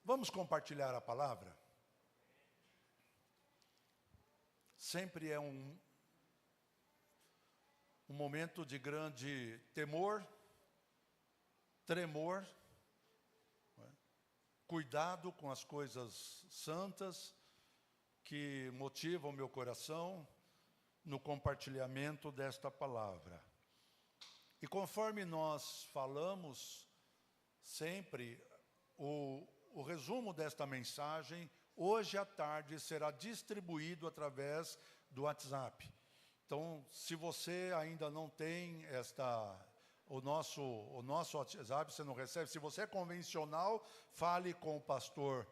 Vamos compartilhar a palavra? Sempre é um momento de grande temor, tremor, cuidado com as coisas santas que motivam o meu coração no compartilhamento desta palavra. E conforme nós falamos sempre, o resumo desta mensagem, hoje à tarde, será distribuído através do WhatsApp. Então, se você ainda não tem o nosso WhatsApp, você não recebe. Se você é convencional, fale com o pastor,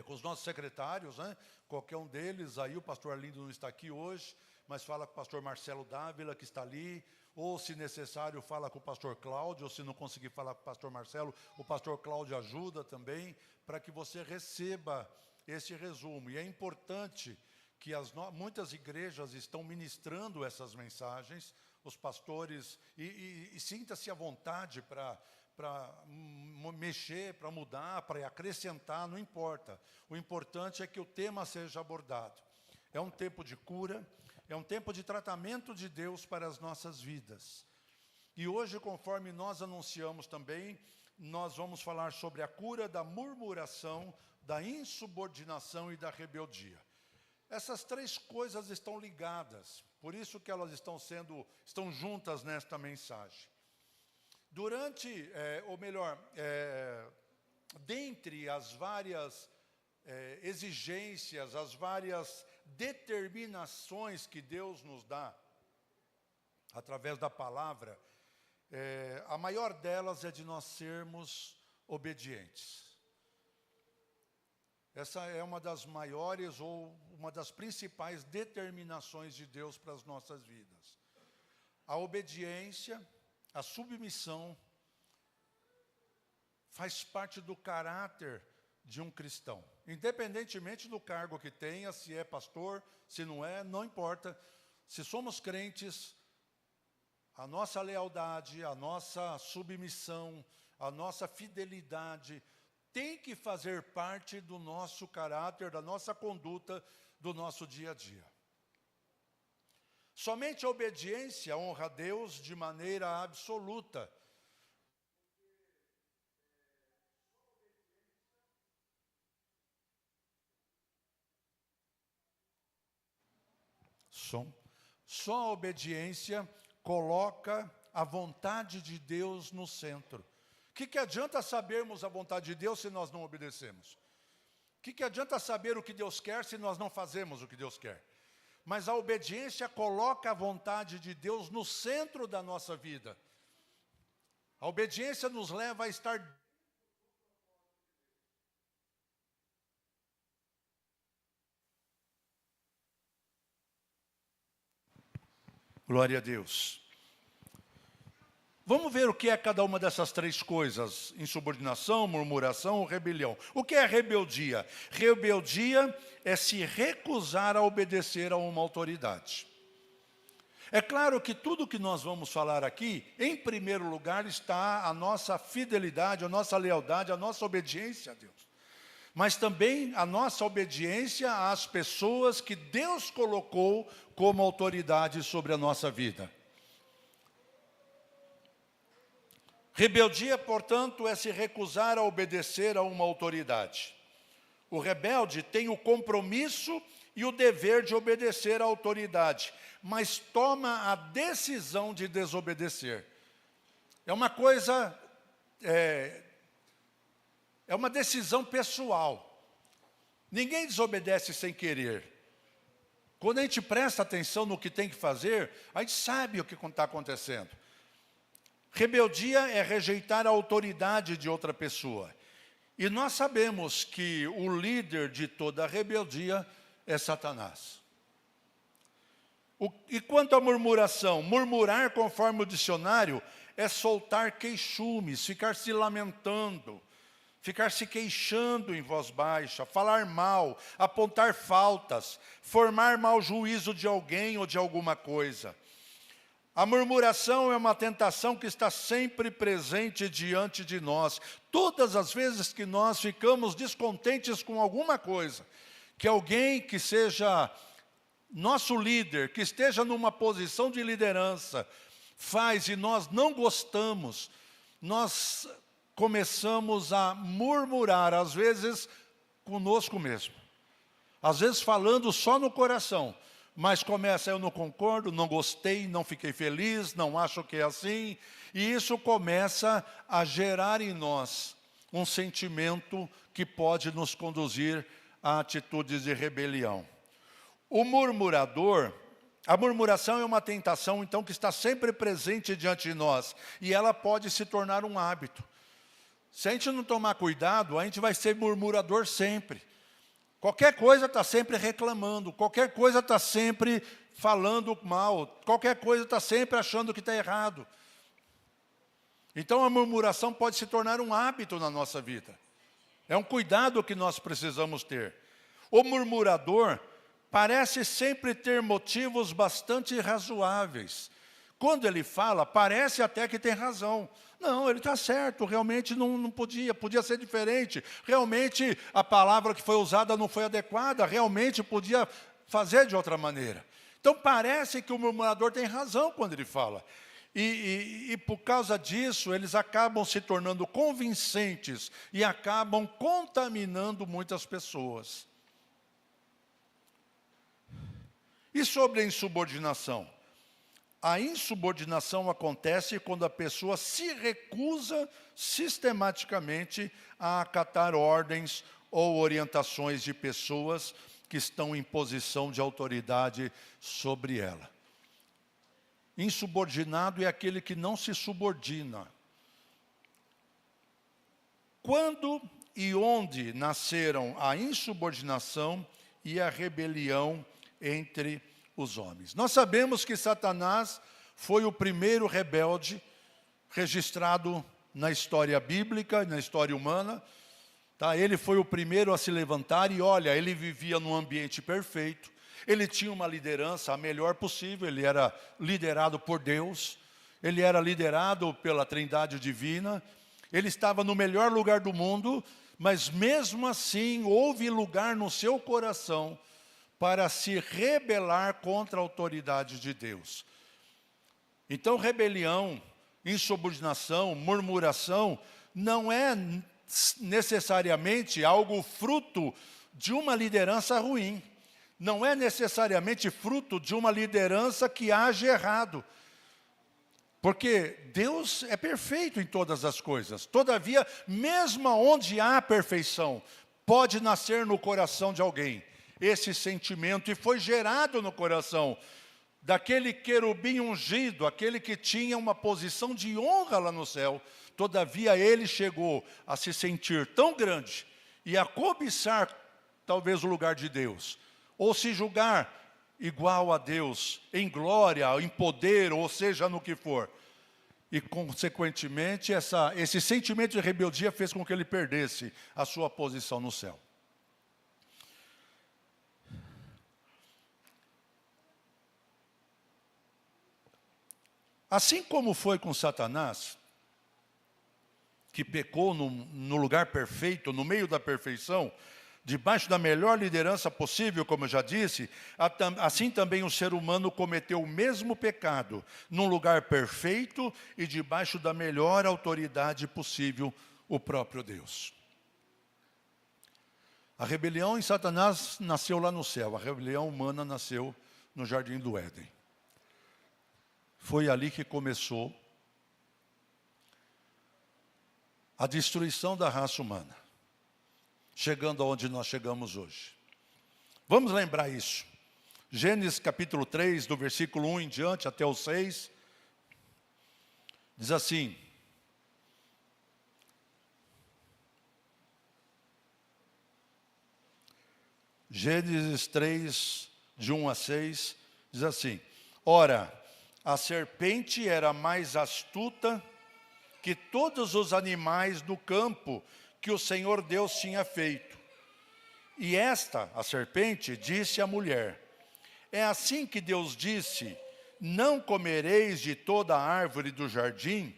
com os nossos secretários, né? Qualquer um deles, aí o pastor Arlindo não está aqui hoje, mas fala com o pastor Marcelo Dávila, que está ali, ou se necessário, fala com o pastor Cláudio, ou se não conseguir falar com o pastor Marcelo, o pastor Cláudio ajuda também, para que você receba esse resumo. E é importante que muitas igrejas estão ministrando essas mensagens, os pastores, e sinta-se à vontade para mexer, para mudar, para acrescentar, não importa. O importante é que o tema seja abordado. É um tempo de cura, é um tempo de tratamento de Deus para as nossas vidas. E hoje, conforme nós anunciamos também, nós vamos falar sobre a cura da murmuração, da insubordinação e da rebeldia. Essas três coisas estão ligadas, por isso que elas estão juntas nesta mensagem. Dentre as várias exigências, as várias determinações que Deus nos dá, através da palavra, a maior delas é de nós sermos obedientes. Essa é uma das maiores ou uma das principais determinações de Deus para as nossas vidas. A obediência, a submissão, faz parte do caráter de um cristão. Independentemente do cargo que tenha, se é pastor, se não é, não importa. Se somos crentes, a nossa lealdade, a nossa submissão, a nossa fidelidade tem que fazer parte do nosso caráter, da nossa conduta, do nosso dia a dia. Somente a obediência honra a Deus de maneira absoluta. Só a obediência coloca a vontade de Deus no centro. O que adianta sabermos a vontade de Deus se nós não obedecemos? O que adianta saber o que Deus quer se nós não fazemos o que Deus quer? Mas a obediência coloca a vontade de Deus no centro da nossa vida. A obediência nos leva a estar... Glória a Deus. Vamos ver o que é cada uma dessas três coisas: insubordinação, murmuração ou rebelião. O que é rebeldia? Rebeldia é se recusar a obedecer a uma autoridade. É claro que tudo que nós vamos falar aqui, em primeiro lugar, está a nossa fidelidade, a nossa lealdade, a nossa obediência a Deus. Mas também a nossa obediência às pessoas que Deus colocou como autoridade sobre a nossa vida. Rebeldia, portanto, é se recusar a obedecer a uma autoridade. O rebelde tem o compromisso e o dever de obedecer à autoridade, mas toma a decisão de desobedecer. É uma coisa, é uma decisão pessoal. Ninguém desobedece sem querer. Quando a gente presta atenção no que tem que fazer, a gente sabe o que está acontecendo. Rebeldia é rejeitar a autoridade de outra pessoa. E nós sabemos que o líder de toda a rebeldia é Satanás. E quanto à murmuração? Murmurar, conforme o dicionário, é soltar queixumes, ficar se lamentando, ficar se queixando em voz baixa, falar mal, apontar faltas, formar mau juízo de alguém ou de alguma coisa. A murmuração é uma tentação que está sempre presente diante de nós. Todas as vezes que nós ficamos descontentes com alguma coisa, que alguém que seja nosso líder, que esteja numa posição de liderança, faz e nós não gostamos, nós começamos a murmurar, às vezes conosco mesmo. Às vezes falando só no coração. Mas começa, eu não concordo, não gostei, não fiquei feliz, não acho que é assim. E isso começa a gerar em nós um sentimento que pode nos conduzir a atitudes de rebelião. O murmurador, a murmuração é uma tentação, então, que está sempre presente diante de nós. E ela pode se tornar um hábito. Se a gente não tomar cuidado, a gente vai ser murmurador sempre. Qualquer coisa está sempre reclamando, qualquer coisa está sempre falando mal, qualquer coisa está sempre achando que está errado. Então a murmuração pode se tornar um hábito na nossa vida. É um cuidado que nós precisamos ter. O murmurador parece sempre ter motivos bastante razoáveis. Quando ele fala, parece até que tem razão. Não, ele está certo, realmente não podia ser diferente. Realmente a palavra que foi usada não foi adequada, realmente podia fazer de outra maneira. Então parece que o murmurador tem razão quando ele fala. E por causa disso, eles acabam se tornando convincentes e acabam contaminando muitas pessoas. E sobre a insubordinação? A insubordinação acontece quando a pessoa se recusa sistematicamente a acatar ordens ou orientações de pessoas que estão em posição de autoridade sobre ela. Insubordinado é aquele que não se subordina. Quando e onde nasceram a insubordinação e a rebelião entre os homens? Nós sabemos que Satanás foi o primeiro rebelde registrado na história bíblica, na história humana. Tá? Ele foi o primeiro a se levantar e olha, ele vivia num ambiente perfeito. Ele tinha uma liderança a melhor possível, ele era liderado por Deus, ele era liderado pela Trindade Divina, ele estava no melhor lugar do mundo, mas mesmo assim houve lugar no seu coração para se rebelar contra a autoridade de Deus. Então rebelião, insubordinação, murmuração, não é necessariamente algo fruto de uma liderança ruim. Não é necessariamente fruto de uma liderança que age errado. Porque Deus é perfeito em todas as coisas. Todavia, mesmo onde há perfeição, pode nascer no coração de alguém esse sentimento, e foi gerado no coração daquele querubim ungido, aquele que tinha uma posição de honra lá no céu. Todavia, ele chegou a se sentir tão grande e a cobiçar talvez o lugar de Deus, ou se julgar igual a Deus, em glória, em poder, ou seja, no que for. E, consequentemente, esse sentimento de rebeldia fez com que ele perdesse a sua posição no céu. Assim como foi com Satanás, que pecou no lugar perfeito, no meio da perfeição, debaixo da melhor liderança possível, como eu já disse, assim também o ser humano cometeu o mesmo pecado, num lugar perfeito e debaixo da melhor autoridade possível, o próprio Deus. A rebelião em Satanás nasceu lá no céu, a rebelião humana nasceu no Jardim do Éden. Foi ali que começou a destruição da raça humana, chegando aonde nós chegamos hoje. Vamos lembrar isso. Gênesis capítulo 3, do versículo 1 em diante até o 6, diz assim: Gênesis 3, de 1 a 6, diz assim: Ora, a serpente era mais astuta que todos os animais do campo que o Senhor Deus tinha feito. E esta, a serpente, disse à mulher: É assim que Deus disse: não comereis de toda a árvore do jardim?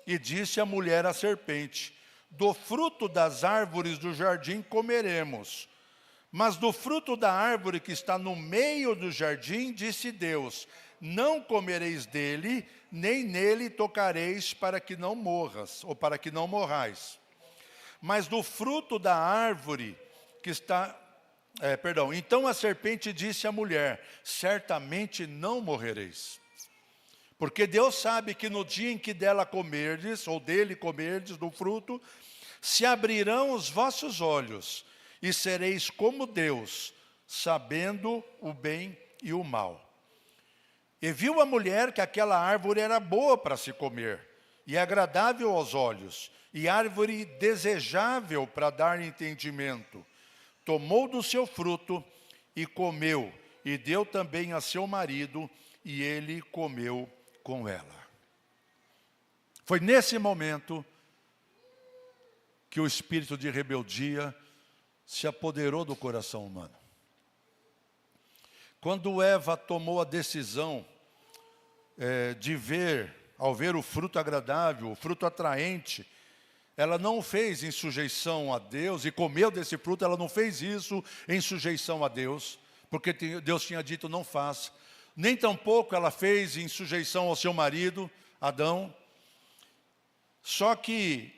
E disse a mulher à serpente: do fruto das árvores do jardim comeremos, mas do fruto da árvore que está no meio do jardim, disse Deus: não comereis dele, nem nele tocareis, para que não morras, ou para que não morrais. Mas do fruto da árvore que está... Então a serpente disse à mulher: certamente não morrereis. Porque Deus sabe que no dia em que dela comerdes, ou dele comerdes, do fruto, se abrirão os vossos olhos, e sereis como Deus, sabendo o bem e o mal. E viu a mulher que aquela árvore era boa para se comer, e agradável aos olhos, e árvore desejável para dar entendimento. Tomou do seu fruto e comeu, e deu também a seu marido, e ele comeu com ela. Foi nesse momento que o espírito de rebeldia se apoderou do coração humano. Quando Eva tomou a decisão de ver, ao ver o fruto agradável, o fruto atraente, ela não o fez em sujeição a Deus, e comeu desse fruto, ela não fez isso em sujeição a Deus, porque Deus tinha dito não faça. Nem tampouco ela fez em sujeição ao seu marido, Adão. Só que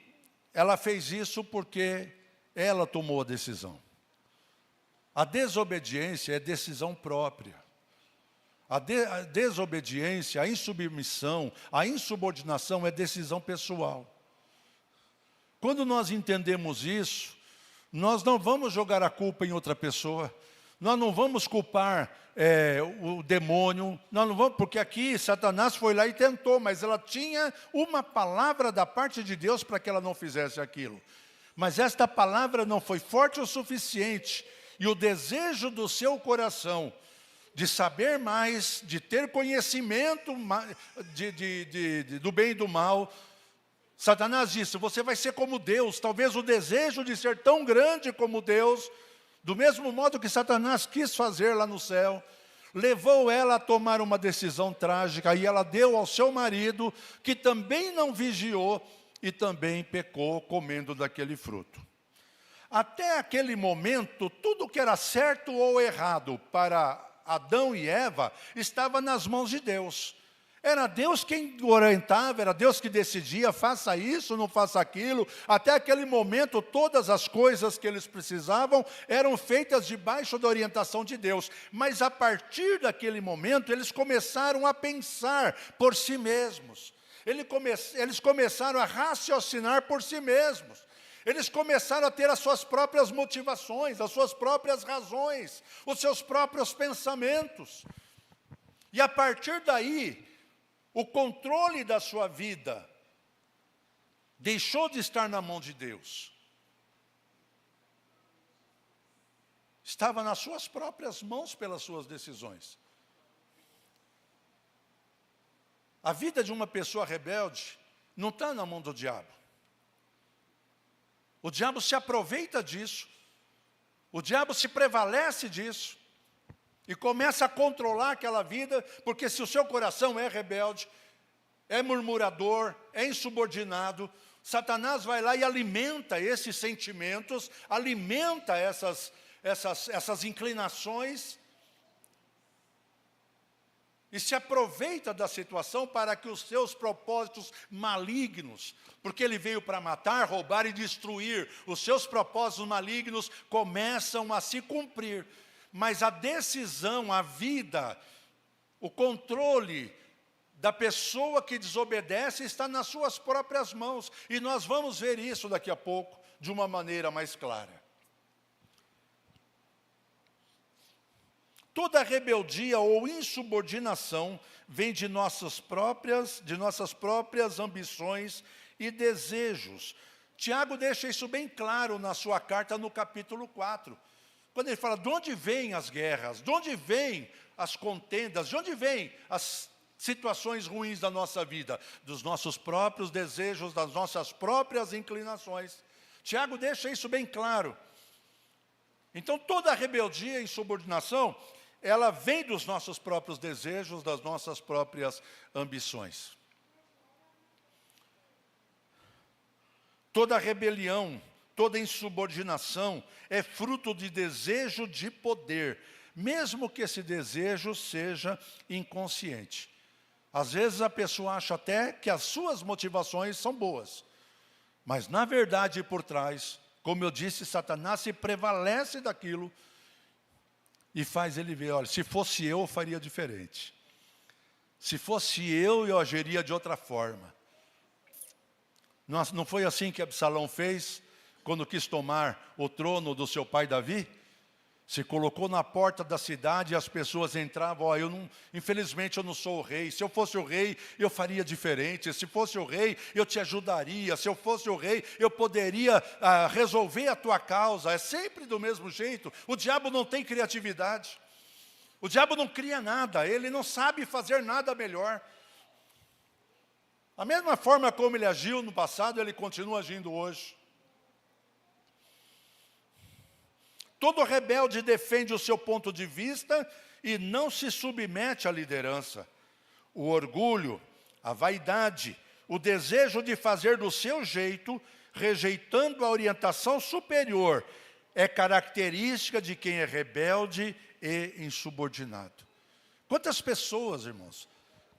ela fez isso porque ela tomou a decisão. A desobediência é decisão própria. A desobediência, a insubmissão, a insubordinação é decisão pessoal. Quando nós entendemos isso, nós não vamos jogar a culpa em outra pessoa. Nós não vamos culpar o demônio. Nós não vamos, porque aqui Satanás foi lá e tentou, mas ela tinha uma palavra da parte de Deus para que ela não fizesse aquilo. Mas esta palavra não foi forte o suficiente. E o desejo do seu coração de saber mais, de ter conhecimento do bem e do mal, Satanás disse: você vai ser como Deus. Talvez o desejo de ser tão grande como Deus, do mesmo modo que Satanás quis fazer lá no céu, levou ela a tomar uma decisão trágica, e ela deu ao seu marido, que também não vigiou, e também pecou comendo daquele fruto. Até aquele momento, tudo que era certo ou errado para Adão e Eva estava nas mãos de Deus. Era Deus quem orientava, era Deus que decidia, faça isso, não faça aquilo. Até aquele momento, todas as coisas que eles precisavam eram feitas debaixo da orientação de Deus. Mas a partir daquele momento, eles começaram a pensar por si mesmos. Eles começaram a raciocinar por si mesmos. Eles começaram a ter as suas próprias motivações, as suas próprias razões, os seus próprios pensamentos. E a partir daí, o controle da sua vida deixou de estar na mão de Deus. Estava nas suas próprias mãos pelas suas decisões. A vida de uma pessoa rebelde não está na mão do diabo. O diabo se aproveita disso, o diabo se prevalece disso, e começa a controlar aquela vida, porque se o seu coração é rebelde, é murmurador, é insubordinado, Satanás vai lá e alimenta esses sentimentos, alimenta essas inclinações, e se aproveita da situação para que os seus propósitos malignos, porque ele veio para matar, roubar e destruir, os seus propósitos malignos começam a se cumprir. Mas a decisão, a vida, o controle da pessoa que desobedece está nas suas próprias mãos. E nós vamos ver isso daqui a pouco, de uma maneira mais clara. Toda rebeldia ou insubordinação vem de nossas próprias ambições e desejos. Tiago deixa isso bem claro na sua carta no capítulo 4. Quando ele fala de onde vêm as guerras, de onde vêm as contendas, de onde vêm as situações ruins da nossa vida, dos nossos próprios desejos, das nossas próprias inclinações. Tiago deixa isso bem claro. Então toda rebeldia e insubordinação ela vem dos nossos próprios desejos, das nossas próprias ambições. Toda rebelião, toda insubordinação é fruto de desejo de poder, mesmo que esse desejo seja inconsciente. Às vezes a pessoa acha até que as suas motivações são boas, mas na verdade por trás, como eu disse, Satanás se prevalece daquilo e faz ele ver, olha, se fosse eu faria diferente. Se fosse eu agiria de outra forma. Não foi assim que Absalão fez quando quis tomar o trono do seu pai Davi? Se colocou na porta da cidade e as pessoas entravam, ó, infelizmente eu não sou o rei, se eu fosse o rei eu faria diferente, se fosse o rei eu te ajudaria, se eu fosse o rei eu poderia resolver a tua causa. É sempre do mesmo jeito. O diabo não tem criatividade, o diabo não cria nada, ele não sabe fazer nada melhor. A mesma forma como ele agiu no passado, ele continua agindo hoje. Todo rebelde defende o seu ponto de vista e não se submete à liderança. O orgulho, a vaidade, o desejo de fazer do seu jeito, rejeitando a orientação superior, é característica de quem é rebelde e insubordinado. Quantas pessoas, irmãos,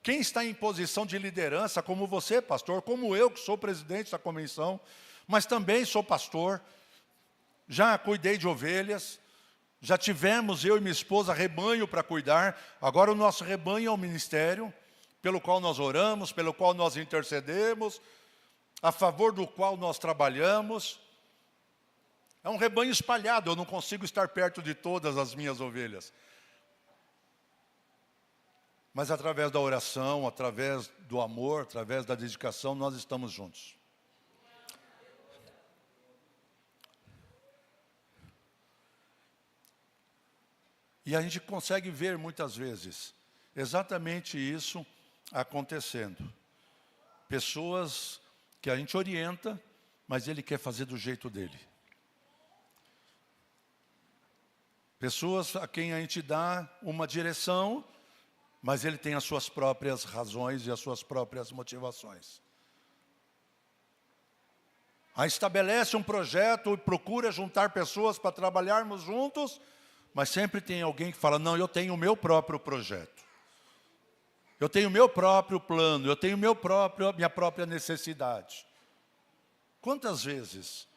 quem está em posição de liderança, como você, pastor, como eu, que sou presidente da convenção, mas também sou pastor, já cuidei de ovelhas, já tivemos, eu e minha esposa, rebanho para cuidar. Agora o nosso rebanho é o ministério, pelo qual nós oramos, pelo qual nós intercedemos, a favor do qual nós trabalhamos. É um rebanho espalhado, eu não consigo estar perto de todas as minhas ovelhas. Mas através da oração, através do amor, através da dedicação, nós estamos juntos. E a gente consegue ver muitas vezes exatamente isso acontecendo. Pessoas que a gente orienta, mas ele quer fazer do jeito dele. Pessoas a quem a gente dá uma direção, mas ele tem as suas próprias razões e as suas próprias motivações. Aí estabelece um projeto e procura juntar pessoas para trabalharmos juntos, mas sempre tem alguém que fala, não, eu tenho o meu próprio projeto. Eu tenho o meu próprio plano, eu tenho minha própria necessidade. Quantas vezes?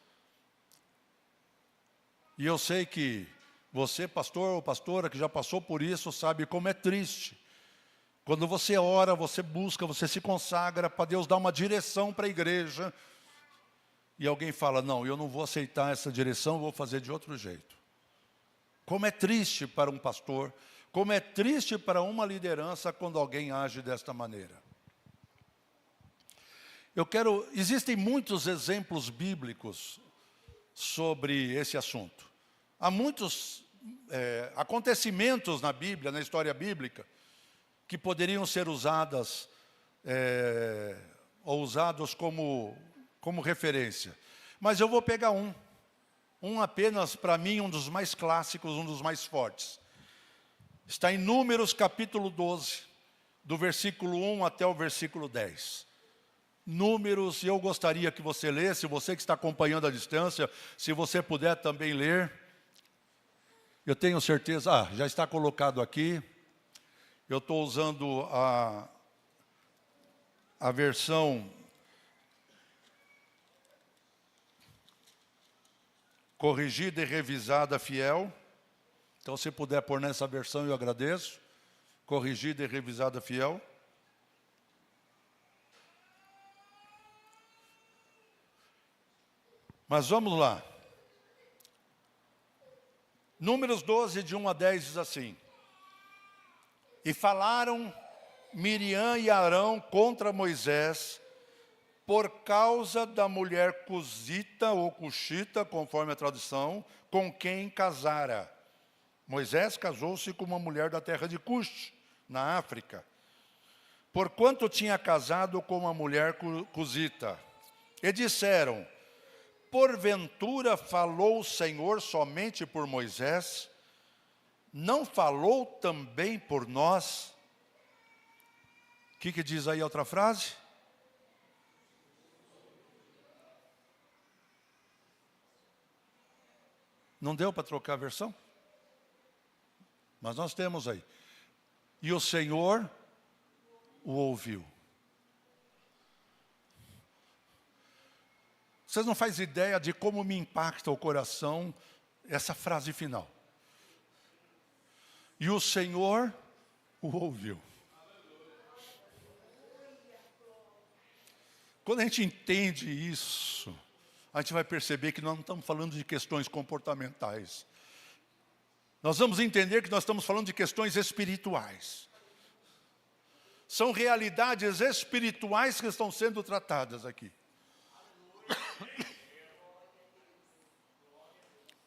E eu sei que você, pastor ou pastora, que já passou por isso, sabe como é triste. Quando você ora, você busca, você se consagra para Deus dar uma direção para a igreja, e alguém fala, não, eu não vou aceitar essa direção, vou fazer de outro jeito. Como é triste para um pastor, como é triste para uma liderança quando alguém age desta maneira. Existem muitos exemplos bíblicos sobre esse assunto. Há muitos acontecimentos na Bíblia, na história bíblica, que poderiam ser usados como referência. Mas eu vou pegar um apenas para mim, um dos mais clássicos, um dos mais fortes. Está em Números capítulo 12, do versículo 1 até o versículo 10. Números, eu gostaria que você lesse, você que está acompanhando à distância, se você puder também ler. Eu tenho certeza, já está colocado aqui. Eu estou usando a versão corrigida e revisada fiel. Então, se puder pôr nessa versão, eu agradeço. Corrigida e revisada fiel. Mas vamos lá. Números 12, de 1 a 10, diz assim. E falaram Miriam e Arão contra Moisés, por causa da mulher cusita ou cuxita, conforme a tradução, com quem casara. Moisés casou-se com uma mulher da terra de Cush, na África, porquanto tinha casado com uma mulher cusita. E disseram, porventura falou o Senhor somente por Moisés? não falou também por nós? O que diz aí a outra frase? Não deu para trocar a versão? Mas nós temos aí. E o Senhor o ouviu. Vocês não fazem ideia de como me impacta o coração essa frase final. E o Senhor o ouviu. Quando a gente entende isso, a gente vai perceber que nós não estamos falando de questões comportamentais. Nós vamos entender que nós estamos falando de questões espirituais. São realidades espirituais que estão sendo tratadas aqui.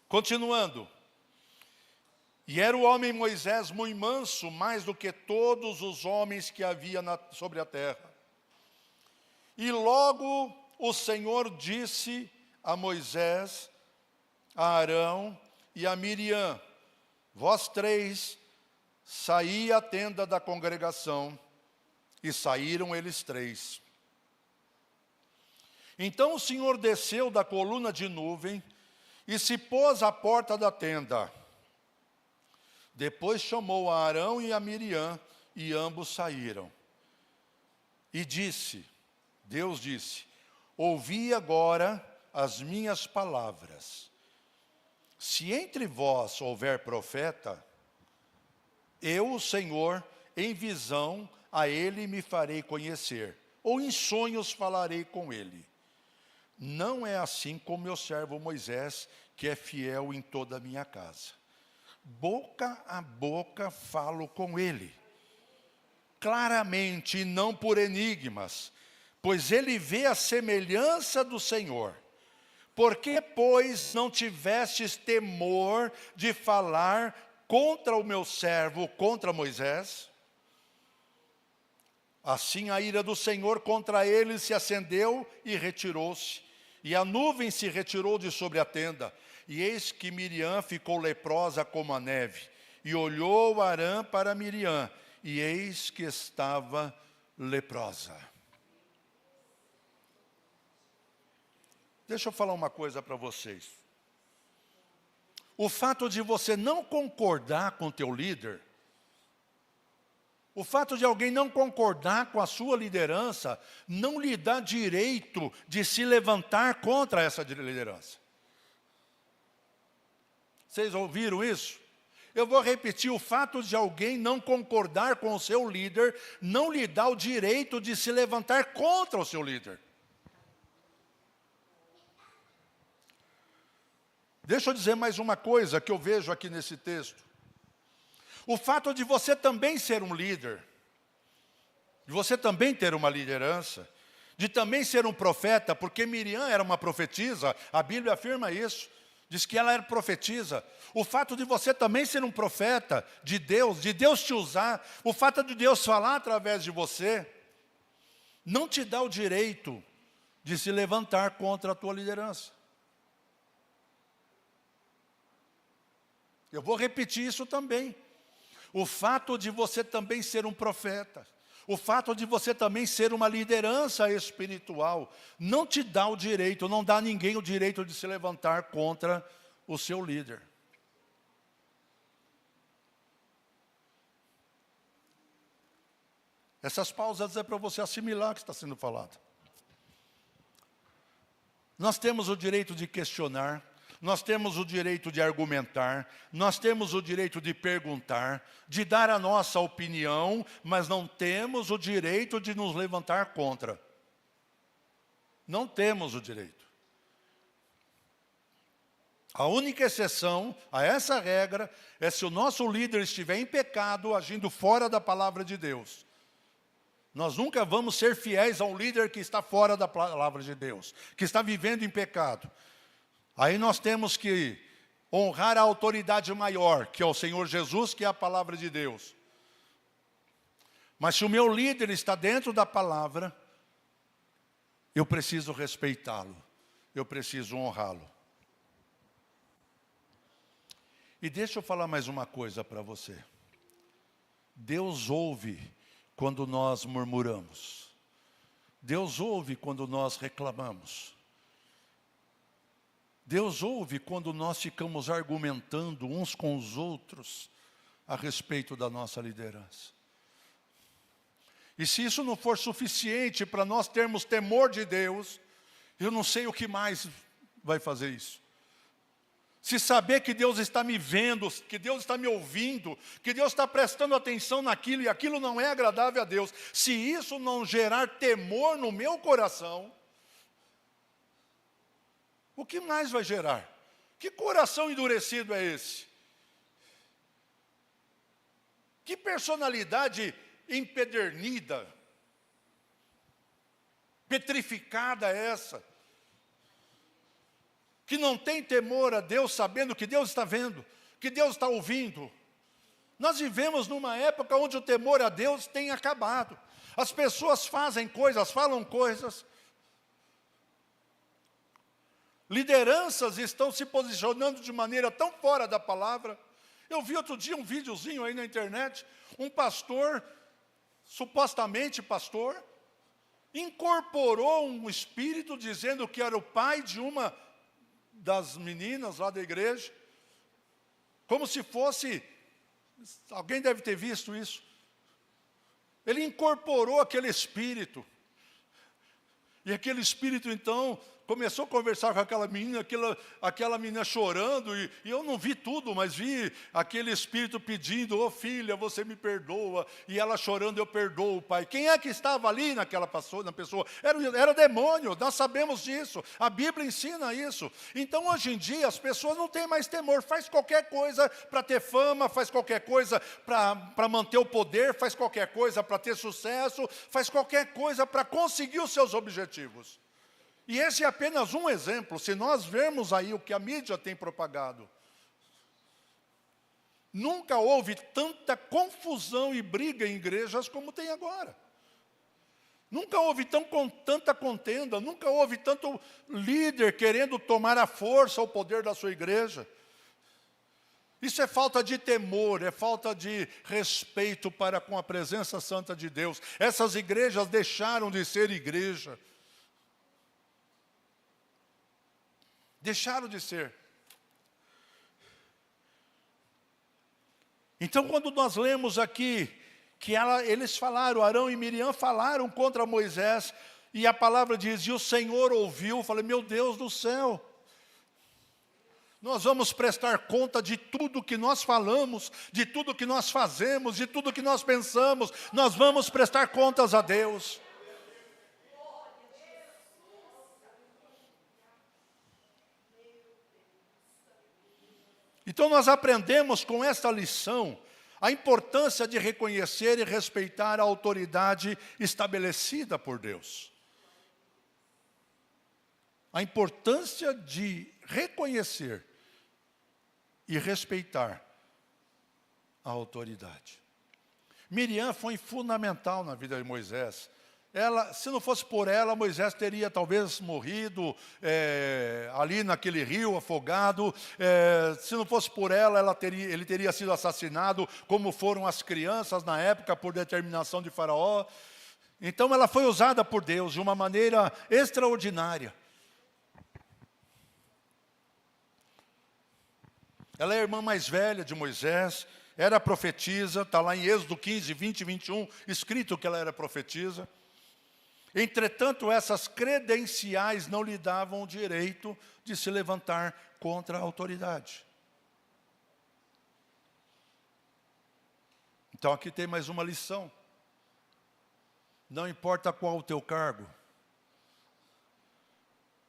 Continuando. E era o homem Moisés muito manso, mais do que todos os homens que havia sobre a terra. E logo o Senhor disse a Moisés, a Arão e a Miriam: vós três, saí à tenda da congregação. E saíram eles três. Então o Senhor desceu da coluna de nuvem e se pôs à porta da tenda. Depois chamou a Arão e a Miriam, e ambos saíram. E Deus disse: ouvi agora as minhas palavras. Se entre vós houver profeta, eu, o Senhor, em visão a ele me farei conhecer, ou em sonhos falarei com ele. Não é assim com meu servo Moisés, que é fiel em toda a minha casa. Boca a boca falo com ele, claramente e não por enigmas, pois ele vê a semelhança do Senhor. Por que, pois, não tivestes temor de falar contra o meu servo, contra Moisés? Assim a ira do Senhor contra ele se acendeu e retirou-se. E a nuvem se retirou de sobre a tenda. E eis que Miriam ficou leprosa como a neve. E olhou Arão para Miriam, e eis que estava leprosa. Deixa eu falar uma coisa para vocês. O fato de você não concordar com o teu líder, o fato de alguém não concordar com a sua liderança, não lhe dá direito de se levantar contra essa liderança. Vocês ouviram isso? Eu vou repetir: o fato de alguém não concordar com o seu líder, não lhe dá o direito de se levantar contra o seu líder. Deixa eu dizer mais uma coisa que eu vejo aqui nesse texto. O fato de você também ser um líder, de você também ter uma liderança, de também ser um profeta, porque Miriam era uma profetisa, a Bíblia afirma isso, diz que ela era profetisa. O fato de você também ser um profeta de Deus te usar, o fato de Deus falar através de você, não te dá o direito de se levantar contra a tua liderança. Eu vou repetir isso também. O fato de você também ser um profeta, o fato de você também ser uma liderança espiritual, não te dá o direito, não dá a ninguém o direito de se levantar contra o seu líder. Essas pausas é para você assimilar o que está sendo falado. Nós temos o direito de questionar, nós temos o direito de argumentar, nós temos o direito de perguntar, de dar a nossa opinião, mas não temos o direito de nos levantar contra. Não temos o direito. A única exceção a essa regra é se o nosso líder estiver em pecado, agindo fora da palavra de Deus. Nós nunca vamos ser fiéis a um líder que está fora da palavra de Deus, que está vivendo em pecado. Aí nós temos que honrar a autoridade maior, que é o Senhor Jesus, que é a palavra de Deus. Mas se o meu líder está dentro da palavra, eu preciso respeitá-lo, eu preciso honrá-lo. E deixa eu falar mais uma coisa para você. Deus ouve quando nós murmuramos. Deus ouve quando nós reclamamos. Deus ouve quando nós ficamos argumentando uns com os outros a respeito da nossa liderança. E se isso não for suficiente para nós termos temor de Deus, eu não sei o que mais vai fazer isso. Se saber que Deus está me vendo, que Deus está me ouvindo, que Deus está prestando atenção naquilo e aquilo não é agradável a Deus, se isso não gerar temor no meu coração, o que mais vai gerar? Que coração endurecido é esse? Que personalidade empedernida, petrificada é essa? Que não tem temor a Deus, sabendo que Deus está vendo, que Deus está ouvindo. Nós vivemos numa época onde o temor a Deus tem acabado. As pessoas fazem coisas, falam coisas. Lideranças estão se posicionando de maneira tão fora da palavra. Eu vi outro dia um videozinho aí na internet, um pastor, supostamente pastor, incorporou um espírito dizendo que era o pai de uma das meninas lá da igreja, como se fosse, alguém deve ter visto isso, ele incorporou aquele espírito, e aquele espírito então começou a conversar com aquela menina chorando, e eu não vi tudo, mas vi aquele espírito pedindo, ô filha, você me perdoa, e ela chorando, eu perdoo, pai. Quem é que estava ali na pessoa? Era demônio, nós sabemos disso, a Bíblia ensina isso. Então hoje em dia as pessoas não têm mais temor, faz qualquer coisa para ter fama, faz qualquer coisa para manter o poder, faz qualquer coisa para ter sucesso, faz qualquer coisa para conseguir os seus objetivos. E esse é apenas um exemplo, se nós vermos aí o que a mídia tem propagado. Nunca houve tanta confusão e briga em igrejas como tem agora. Nunca houve tanta contenda, nunca houve tanto líder querendo tomar à força o poder da sua igreja. Isso é falta de temor, é falta de respeito para com a presença santa de Deus. Essas igrejas deixaram de ser igreja. Deixaram de ser. Então, quando nós lemos aqui, que eles falaram, Arão e Miriam falaram contra Moisés, e a palavra diz, e o Senhor ouviu, eu falei, meu Deus do céu, nós vamos prestar conta de tudo que nós falamos, de tudo que nós fazemos, de tudo que nós pensamos, nós vamos prestar contas a Deus. Então nós aprendemos com esta lição a importância de reconhecer e respeitar a autoridade estabelecida por Deus. A importância de reconhecer e respeitar a autoridade. Miriam foi fundamental na vida de Moisés. Se não fosse por ela, Moisés teria talvez morrido ali naquele rio, afogado. Se não fosse por ela, ele teria sido assassinado, como foram as crianças na época, por determinação de Faraó. Então ela foi usada por Deus de uma maneira extraordinária. Ela é a irmã mais velha de Moisés, era profetisa, está lá em Êxodo 15, 20 e 21, escrito que ela era profetisa. Entretanto, essas credenciais não lhe davam o direito de se levantar contra a autoridade. Então aqui tem mais uma lição. Não importa qual o teu cargo,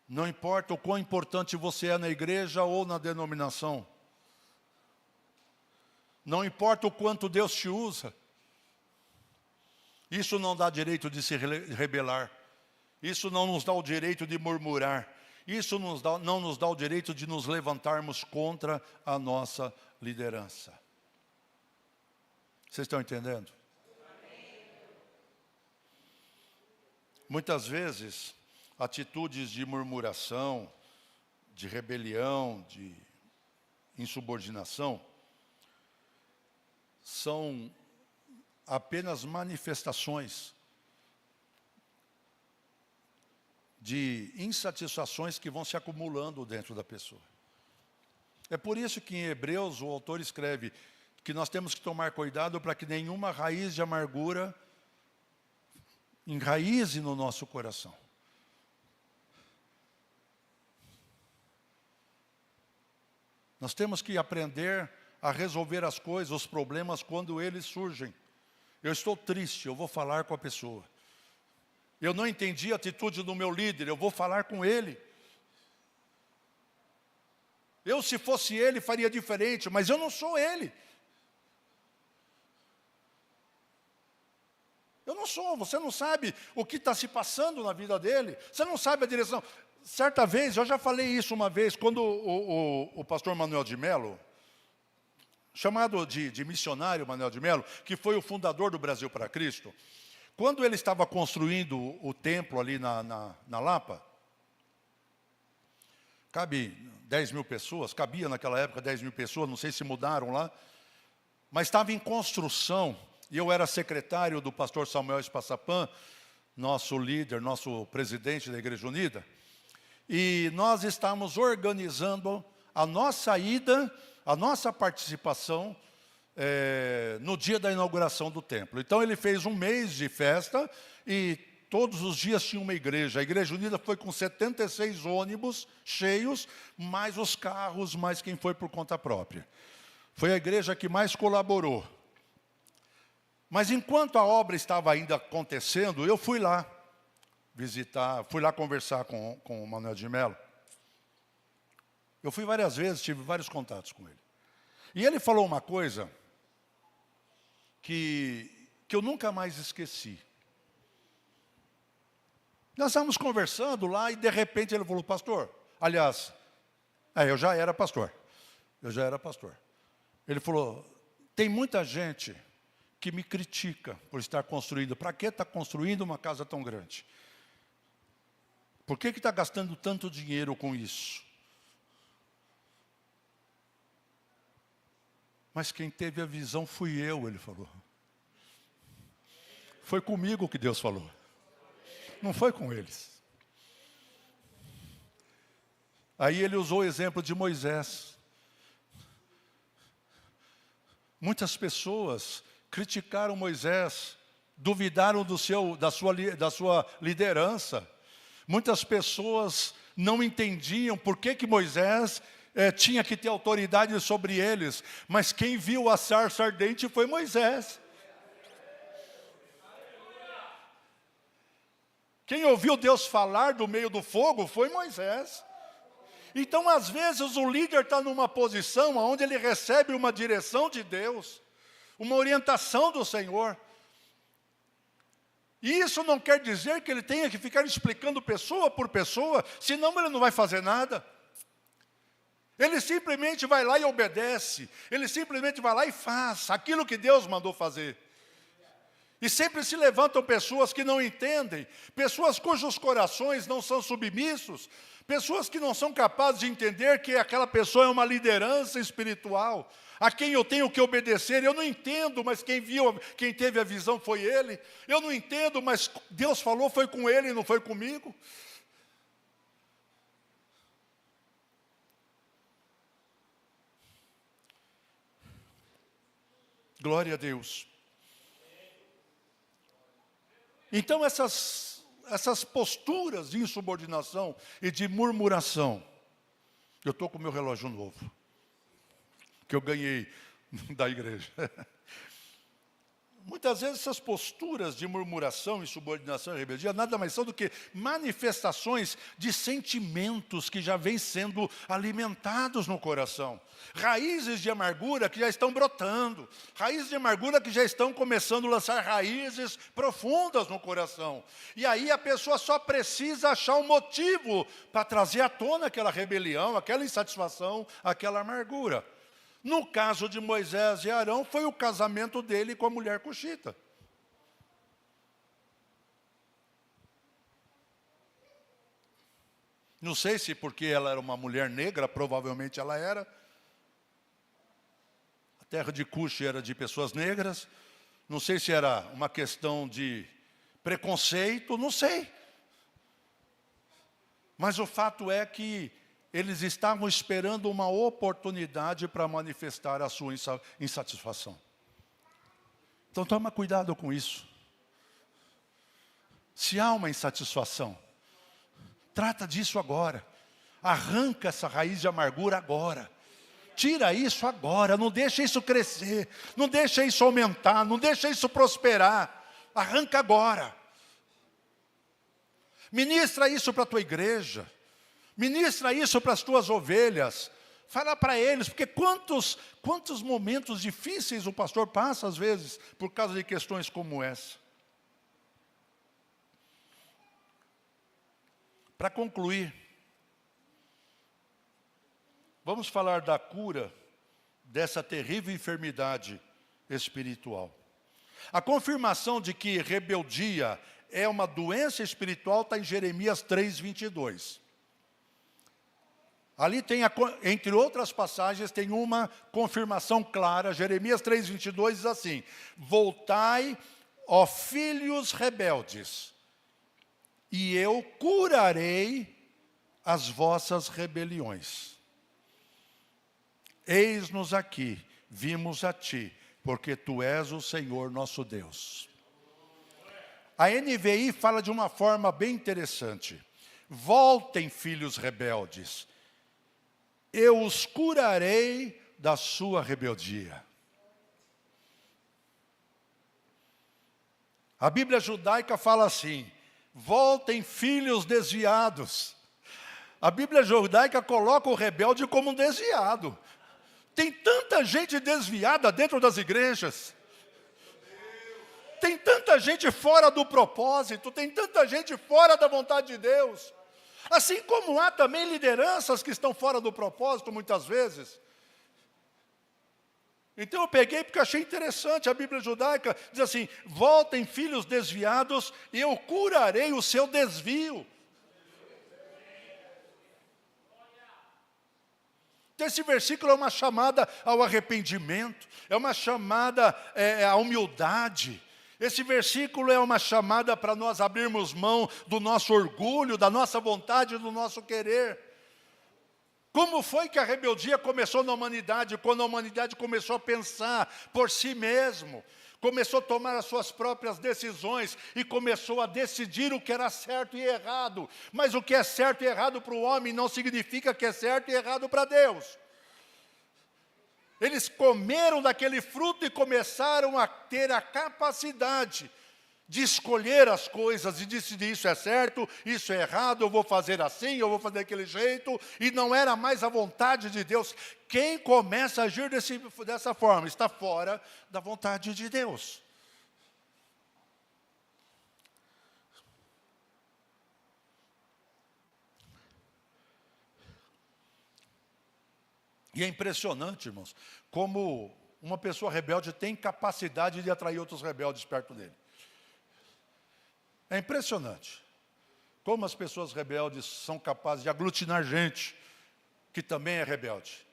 não importa o quão importante você é na igreja ou na denominação, não importa o quanto Deus te usa, isso não dá direito de se rebelar. Isso não nos dá o direito de murmurar. Isso não nos dá o direito de nos levantarmos contra a nossa liderança. Vocês estão entendendo? Muitas vezes, atitudes de murmuração, de rebelião, insubordinação são apenas manifestações de insatisfações que vão se acumulando dentro da pessoa. É por isso que em Hebreus o autor escreve que nós temos que tomar cuidado para que nenhuma raiz de amargura enraize no nosso coração. Nós temos que aprender a resolver as coisas, os problemas, quando eles surgem. Eu estou triste, eu vou falar com a pessoa. Eu não entendi a atitude do meu líder, eu vou falar com ele. Eu, se fosse ele, faria diferente, mas eu não sou ele. Eu não sou, você não sabe o que está se passando na vida dele, você não sabe a direção. Certa vez, eu já falei isso uma vez, quando o pastor Manuel de Melo, chamado de missionário Manuel de Melo, que foi o fundador do Brasil para Cristo, quando ele estava construindo o templo ali na Lapa, cabe 10 mil pessoas, cabia naquela época 10 mil pessoas, não sei se mudaram lá, mas estava em construção, e eu era secretário do pastor Samuel Espaçapã, nosso líder, nosso presidente da Igreja Unida, e nós estávamos organizando a nossa ida, a nossa participação no dia da inauguração do templo. Então ele fez um mês de festa e todos os dias tinha uma igreja. A Igreja Unida foi com 76 ônibus cheios, mais os carros, mais quem foi por conta própria. Foi a igreja que mais colaborou. Mas enquanto a obra estava ainda acontecendo, eu fui lá visitar, fui lá conversar com o Manuel de Melo. Eu fui várias vezes, tive vários contatos com ele. E ele falou uma coisa que eu nunca mais esqueci. Nós estávamos conversando lá e de repente ele falou, pastor, aliás, eu já era pastor. Ele falou, tem muita gente que me critica por estar construindo. Para que está construindo uma casa tão grande? Por que está gastando tanto dinheiro com isso? Mas quem teve a visão fui eu, ele falou. Foi comigo que Deus falou. Não foi com eles. Aí ele usou o exemplo de Moisés. Muitas pessoas criticaram Moisés, duvidaram da sua liderança. Muitas pessoas não entendiam por que Moisés tinha que ter autoridade sobre eles, mas quem viu a sarça ardente foi Moisés. Quem ouviu Deus falar do meio do fogo foi Moisés. Então, às vezes, o líder está numa posição onde ele recebe uma direção de Deus, uma orientação do Senhor. E isso não quer dizer que ele tenha que ficar explicando pessoa por pessoa, senão ele não vai fazer nada. Ele simplesmente vai lá e obedece. Ele simplesmente vai lá e faz aquilo que Deus mandou fazer. E sempre se levantam pessoas que não entendem, pessoas cujos corações não são submissos, pessoas que não são capazes de entender que aquela pessoa é uma liderança espiritual, a quem eu tenho que obedecer. Eu não entendo, mas quem teve a visão foi ele. Eu não entendo, mas Deus falou, foi com ele, não foi comigo. Glória a Deus. Então essas posturas de insubordinação e de murmuração. Eu estou com o meu relógio novo, que eu ganhei da igreja. Muitas vezes essas posturas de murmuração, insubordinação e rebeldia nada mais são do que manifestações de sentimentos que já vêm sendo alimentados no coração. Raízes de amargura que já estão brotando. Raízes de amargura que já estão começando a lançar raízes profundas no coração. E aí a pessoa só precisa achar um motivo para trazer à tona aquela rebelião, aquela insatisfação, aquela amargura. No caso de Moisés e Arão, foi o casamento dele com a mulher cuxita. Não sei se porque ela era uma mulher negra, provavelmente ela era. terra de Cuxi era de pessoas negras. Não sei se era uma questão de preconceito, não sei. Mas o fato é que eles estavam esperando uma oportunidade para manifestar a sua insatisfação. Então toma cuidado com isso. Se há uma insatisfação, trata disso agora. Arranca essa raiz de amargura agora. Tira isso agora, não deixa isso crescer, não deixa isso aumentar, não deixa isso prosperar. Arranca agora. Ministra isso para a tua igreja. Ministra isso para as tuas ovelhas. Fala para eles, porque quantos momentos difíceis o pastor passa às vezes por causa de questões como essa. Para concluir, vamos falar da cura dessa terrível enfermidade espiritual. A confirmação de que rebeldia é uma doença espiritual está em Jeremias 3:22. Ali tem, entre outras passagens, tem uma confirmação clara. Jeremias 3:22 diz assim: voltai, ó filhos rebeldes, e eu curarei as vossas rebeliões. Eis-nos aqui, vimos a ti, porque tu és o Senhor nosso Deus. A NVI fala de uma forma bem interessante. Voltem, filhos rebeldes, eu os curarei da sua rebeldia. A Bíblia judaica fala assim: voltem, filhos desviados. A Bíblia judaica coloca o rebelde como um desviado. Tem tanta gente desviada dentro das igrejas. Tem tanta gente fora do propósito, tem tanta gente fora da vontade de Deus. Assim como há também lideranças que estão fora do propósito muitas vezes. Então eu peguei porque achei interessante, a Bíblia judaica diz assim: voltem, filhos desviados, e eu curarei o seu desvio. Então esse versículo é uma chamada ao arrependimento, é uma chamada à humildade. Esse versículo é uma chamada para nós abrirmos mão do nosso orgulho, da nossa vontade, do nosso querer. Como foi que a rebeldia começou na humanidade? Quando a humanidade começou a pensar por si mesmo, começou a tomar as suas próprias decisões e começou a decidir o que era certo e errado. Mas o que é certo e errado para o homem não significa que é certo e errado para Deus. Eles comeram daquele fruto e começaram a ter a capacidade de escolher as coisas e decidir: isso é certo, isso é errado, eu vou fazer assim, eu vou fazer daquele jeito. E não era mais a vontade de Deus. Quem começa a agir dessa forma está fora da vontade de Deus. E é impressionante, irmãos, como uma pessoa rebelde tem capacidade de atrair outros rebeldes perto dele. É impressionante como as pessoas rebeldes são capazes de aglutinar gente que também é rebelde.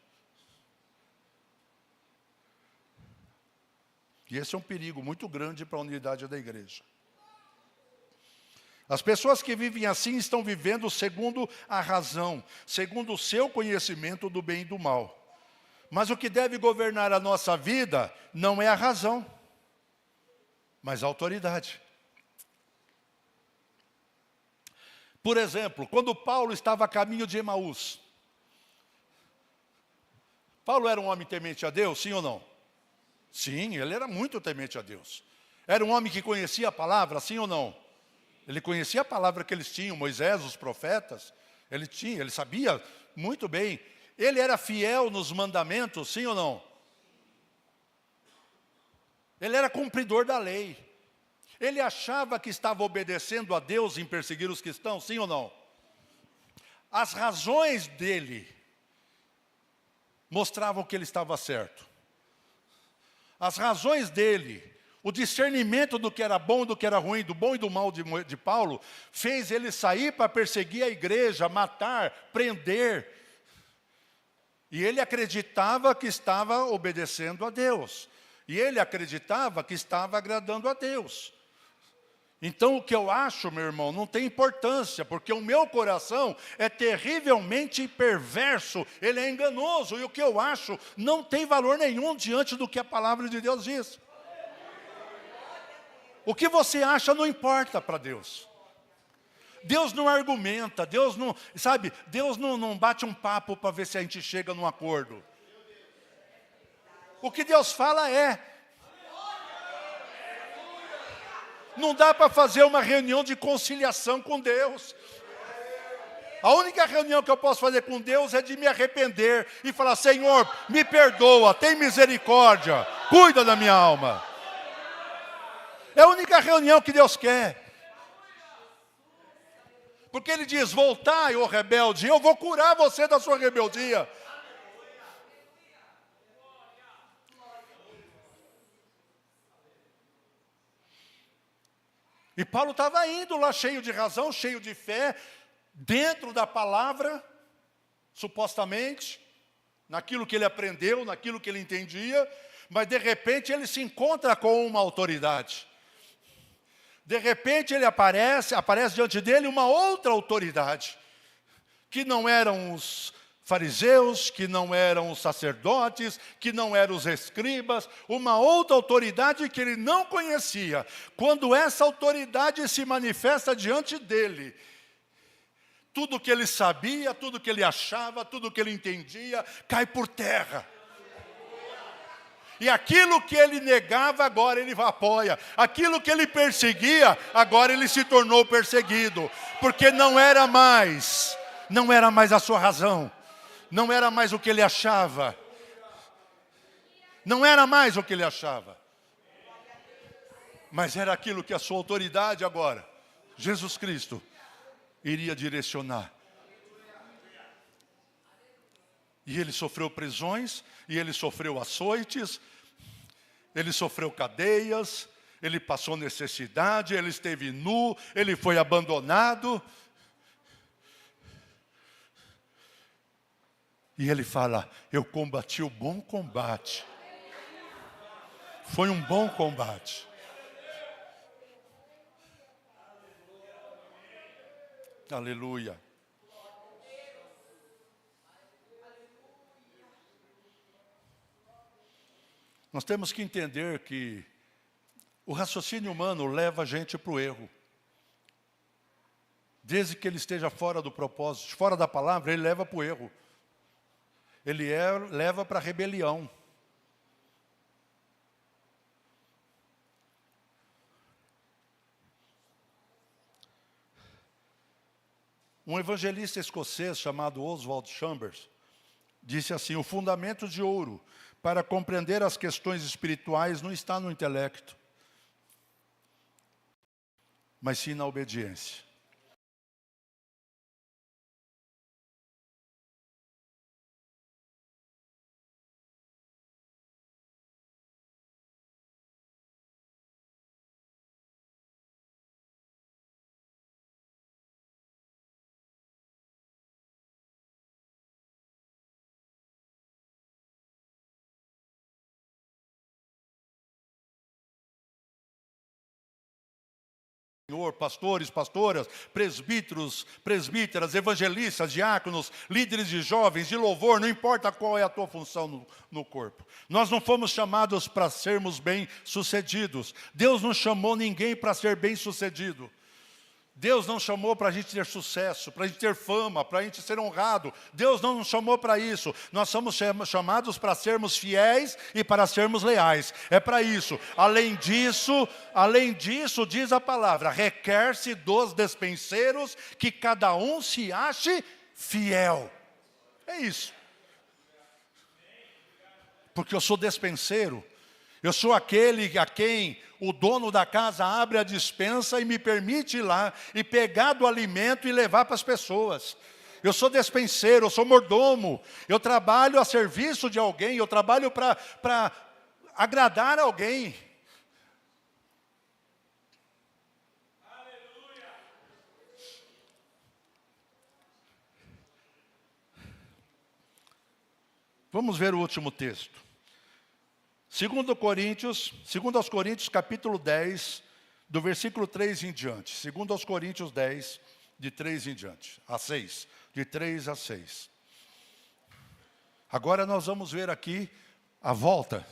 E esse é um perigo muito grande para a unidade da igreja. As pessoas que vivem assim estão vivendo segundo a razão, segundo o seu conhecimento do bem e do mal. Mas o que deve governar a nossa vida não é a razão, mas a autoridade. Por exemplo, quando Paulo estava a caminho de Emaús, Paulo era um homem temente a Deus, sim ou não? Sim, ele era muito temente a Deus. Era um homem que conhecia a palavra, sim ou não? Ele conhecia a palavra que eles tinham, Moisés, os profetas. Ele sabia muito bem. Ele era fiel nos mandamentos, sim ou não? Ele era cumpridor da lei. Ele achava que estava obedecendo a Deus em perseguir os cristãos, sim ou não? As razões dele mostravam que ele estava certo. As razões dele, o discernimento do que era bom e do que era ruim, do bom e do mal de Paulo, fez ele sair para perseguir a igreja, matar, prender. E ele acreditava que estava obedecendo a Deus. E ele acreditava que estava agradando a Deus. Então o que eu acho, meu irmão, não tem importância, porque o meu coração é terrivelmente perverso, ele é enganoso, e o que eu acho não tem valor nenhum diante do que a palavra de Deus diz. O que você acha não importa para Deus. Deus não argumenta, Deus não, sabe, Deus não bate um papo para ver se a gente chega num acordo. O que Deus fala é. Não dá para fazer uma reunião de conciliação com Deus. A única reunião que eu posso fazer com Deus é de me arrepender e falar: Senhor, me perdoa, tem misericórdia, cuida da minha alma. É a única reunião que Deus quer. Porque Ele diz: voltai, ô rebelde, eu vou curar você da sua rebeldia. E Paulo estava indo lá cheio de razão, cheio de fé, dentro da palavra, supostamente, naquilo que ele aprendeu, naquilo que ele entendia, mas de repente ele se encontra com uma autoridade. De repente ele aparece diante dele uma outra autoridade, que não eram os fariseus, que não eram os sacerdotes, que não eram os escribas, uma outra autoridade que ele não conhecia. Quando essa autoridade se manifesta diante dele, tudo que ele sabia, tudo que ele achava, tudo que ele entendia, cai por terra. E aquilo que ele negava, agora ele apoia. Aquilo que ele perseguia, agora ele se tornou perseguido. Porque não era mais a sua razão. Não era mais o que ele achava. Não era mais o que ele achava. Mas era aquilo que a sua autoridade agora, Jesus Cristo, iria direcionar. E ele sofreu prisões, e ele sofreu açoites, ele sofreu cadeias, ele passou necessidade, ele esteve nu, ele foi abandonado. E ele fala: eu combati o bom combate. Foi um bom combate. Aleluia. Nós temos que entender que o raciocínio humano leva a gente para o erro. Desde que ele esteja fora do propósito, fora da palavra, ele leva para o erro. Ele leva para a rebelião. Um evangelista escocês chamado Oswald Chambers disse assim: o fundamento de ouro para compreender as questões espirituais não está no intelecto, mas sim na obediência. Senhor, pastores, pastoras, presbíteros, presbíteras, evangelistas, diáconos, líderes de jovens, de louvor, não importa qual é a tua função no corpo. Nós não fomos chamados para sermos bem-sucedidos. Deus não chamou ninguém para ser bem-sucedido. Deus não chamou para a gente ter sucesso, para a gente ter fama, para a gente ser honrado. Deus não nos chamou para isso. Nós somos chamados para sermos fiéis e para sermos leais. É para isso. Além disso, diz a palavra, requer-se dos despenseiros que cada um se ache fiel. É isso. Porque eu sou despenseiro. Eu sou aquele a quem o dono da casa abre a despensa e me permite ir lá e pegar do alimento e levar para as pessoas. Eu sou despenseiro, eu sou mordomo. Eu trabalho a serviço de alguém, eu trabalho para agradar alguém. Vamos ver o último texto. 2 aos Coríntios, capítulo 10, do versículo 3 em diante. 2 aos Coríntios 10, de 3 em diante, a 6. De 3 a 6. Agora nós vamos ver aqui a volta.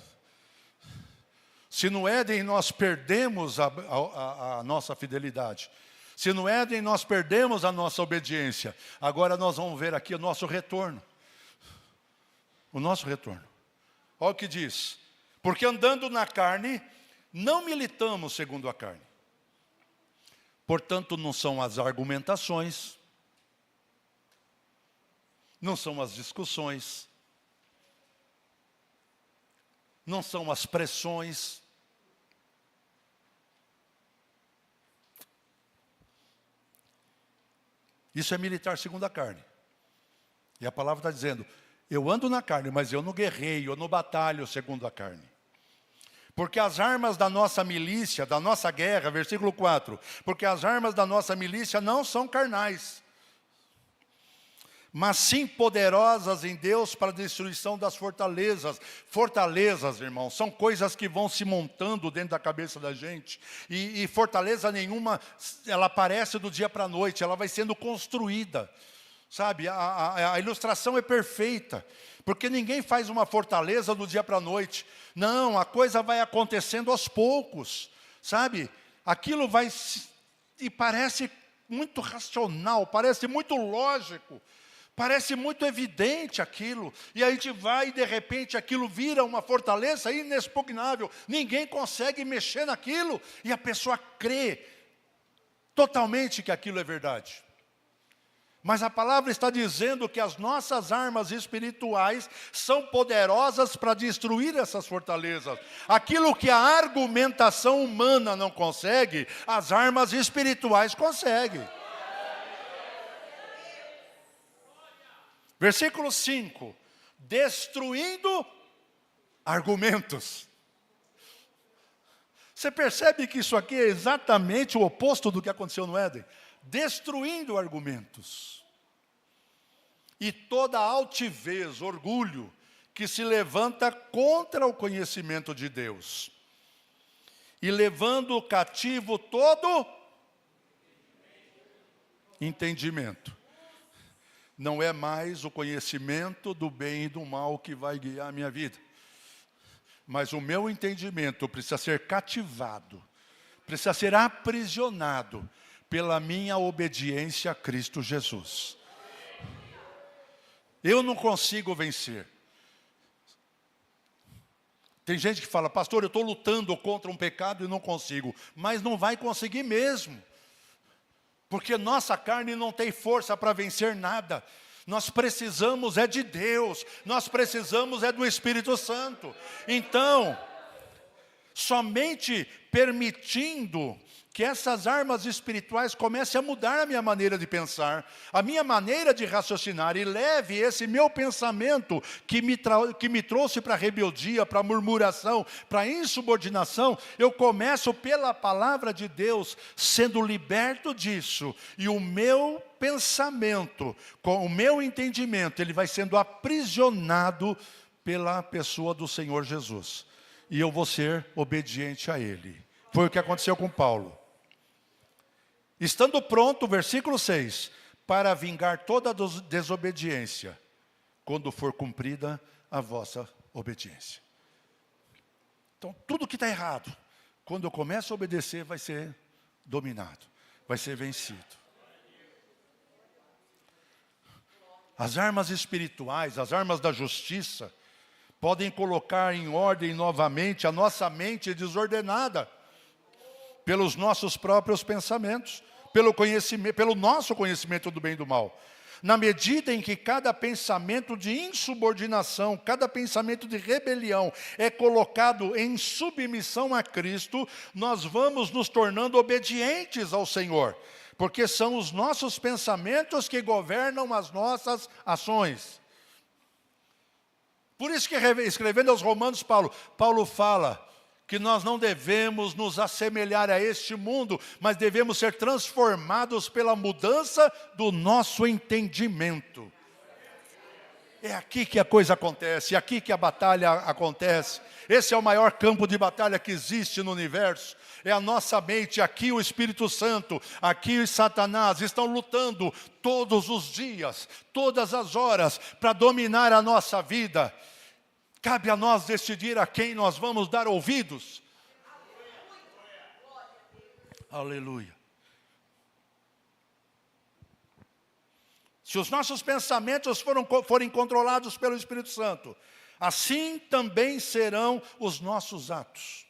Se no Éden nós perdemos a nossa fidelidade, se no Éden nós perdemos a nossa obediência, agora nós vamos ver aqui o nosso retorno. O nosso retorno. Olha o que diz. Porque andando na carne, não militamos segundo a carne. Portanto, não são as argumentações, não são as discussões, não são as pressões. Isso é militar segundo a carne. E a palavra está dizendo, eu ando na carne, mas eu não guerreio, eu não batalho segundo a carne. Porque as armas da nossa milícia, da nossa guerra, versículo 4, porque as armas da nossa milícia não são carnais, mas sim poderosas em Deus para a destruição das fortalezas. Fortalezas, irmãos, são coisas que vão se montando dentro da cabeça da gente. E fortaleza nenhuma, ela aparece do dia para a noite, ela vai sendo construída. Sabe, a ilustração é perfeita. Porque ninguém faz uma fortaleza do dia para a noite. Não, a coisa vai acontecendo aos poucos. Sabe, aquilo vai, e parece muito racional, parece muito lógico. Parece muito evidente aquilo, e a gente vai e de repente aquilo vira uma fortaleza inexpugnável. Ninguém consegue mexer naquilo, e a pessoa crê totalmente que aquilo é verdade. Mas a palavra está dizendo que as nossas armas espirituais são poderosas para destruir essas fortalezas. Aquilo que a argumentação humana não consegue, as armas espirituais conseguem. Versículo 5, destruindo argumentos. Você percebe que isso aqui é exatamente o oposto do que aconteceu no Éden? Destruindo argumentos. E toda altivez, orgulho, que se levanta contra o conhecimento de Deus. E levando cativo todo entendimento. Não é mais o conhecimento do bem e do mal que vai guiar a minha vida. Mas o meu entendimento precisa ser cativado, precisa ser aprisionado pela minha obediência a Cristo Jesus. Eu não consigo vencer. Tem gente que fala, pastor, eu estou lutando contra um pecado e não consigo. Mas não vai conseguir mesmo. Porque nossa carne não tem força para vencer nada. Nós precisamos é de Deus. Nós precisamos é do Espírito Santo. Então, somente permitindo que essas armas espirituais comecem a mudar a minha maneira de pensar, a minha maneira de raciocinar, e leve esse meu pensamento que me trouxe para a rebeldia, para a murmuração, para a insubordinação, eu começo pela palavra de Deus, sendo liberto disso, e o meu pensamento, com o meu entendimento, ele vai sendo aprisionado pela pessoa do Senhor Jesus, e eu vou ser obediente a Ele. Foi o que aconteceu com Paulo. Estando pronto, versículo 6, para vingar toda desobediência, quando for cumprida a vossa obediência. Então, tudo que está errado, quando eu começo a obedecer, vai ser dominado, vai ser vencido. As armas espirituais, as armas da justiça, podem colocar em ordem novamente a nossa mente desordenada, pelos nossos próprios pensamentos, pelo nosso conhecimento do bem e do mal. Na medida em que cada pensamento de insubordinação, cada pensamento de rebelião é colocado em submissão a Cristo, nós vamos nos tornando obedientes ao Senhor, porque são os nossos pensamentos que governam as nossas ações. Por isso que escrevendo aos Romanos, Paulo fala que nós não devemos nos assemelhar a este mundo, mas devemos ser transformados pela mudança do nosso entendimento. É aqui que a coisa acontece, é aqui que a batalha acontece. Esse é o maior campo de batalha que existe no universo. É a nossa mente, aqui o Espírito Santo, aqui o Satanás estão lutando todos os dias, todas as horas, para dominar a nossa vida. Cabe a nós decidir a quem nós vamos dar ouvidos. Aleluia. Se os nossos pensamentos forem controlados pelo Espírito Santo, assim também serão os nossos atos.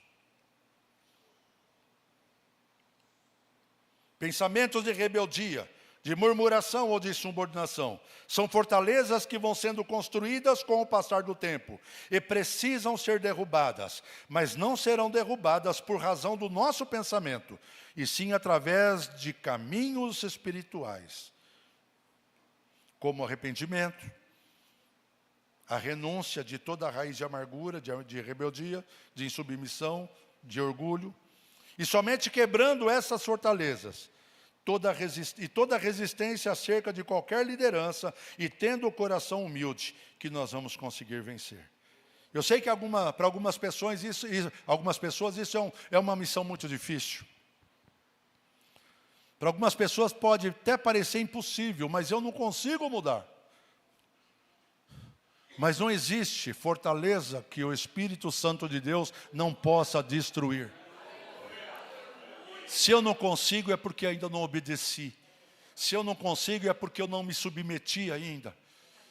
Pensamentos de rebeldia, de murmuração ou de subordinação, são fortalezas que vão sendo construídas com o passar do tempo e precisam ser derrubadas, mas não serão derrubadas por razão do nosso pensamento, e sim através de caminhos espirituais, como arrependimento, a renúncia de toda a raiz de amargura, de rebeldia, de insubmissão, de orgulho. E somente quebrando essas fortalezas, toda resistência acerca de qualquer liderança e tendo o coração humilde, que nós vamos conseguir vencer. Eu sei que para algumas pessoas isso é uma missão muito difícil. Para algumas pessoas pode até parecer impossível, mas eu não consigo mudar. Mas não existe fortaleza que o Espírito Santo de Deus não possa destruir. Se eu não consigo é porque ainda não obedeci. Se eu não consigo é porque eu não me submeti ainda.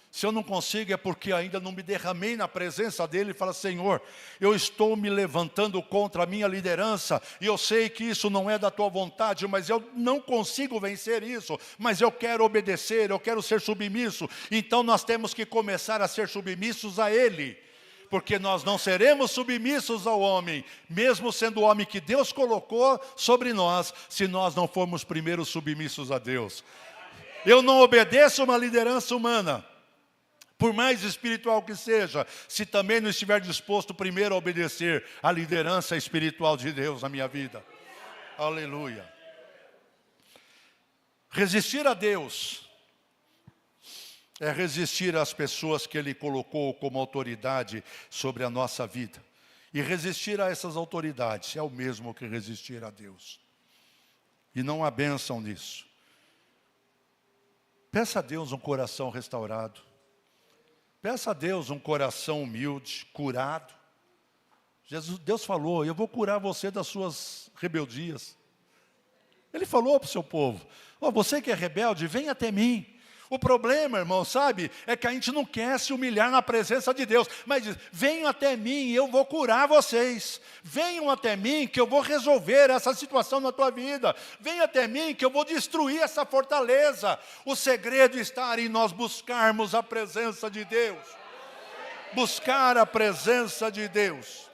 Se eu não consigo é porque ainda não me derramei na presença dele e falo: Senhor, eu estou me levantando contra a minha liderança e eu sei que isso não é da tua vontade, mas eu não consigo vencer isso, mas eu quero obedecer, eu quero ser submisso. Então nós temos que começar a ser submissos a ele, porque nós não seremos submissos ao homem, mesmo sendo o homem que Deus colocou sobre nós, se nós não formos primeiro submissos a Deus. Eu não obedeço uma liderança humana, por mais espiritual que seja, se também não estiver disposto primeiro a obedecer à liderança espiritual de Deus na minha vida. Aleluia. Resistir a Deus é resistir às pessoas que Ele colocou como autoridade sobre a nossa vida. E resistir a essas autoridades é o mesmo que resistir a Deus. E não há bênção nisso. Peça a Deus um coração restaurado. Peça a Deus um coração humilde, curado. Deus falou: eu vou curar você das suas rebeldias. Ele falou para o seu povo: você que é rebelde, vem até mim. O problema, irmão, sabe, é que a gente não quer se humilhar na presença de Deus, mas diz: venham até mim e eu vou curar vocês. Venham até mim que eu vou resolver essa situação na tua vida. Venham até mim que eu vou destruir essa fortaleza. O segredo está em nós buscarmos a presença de Deus. Buscar a presença de Deus.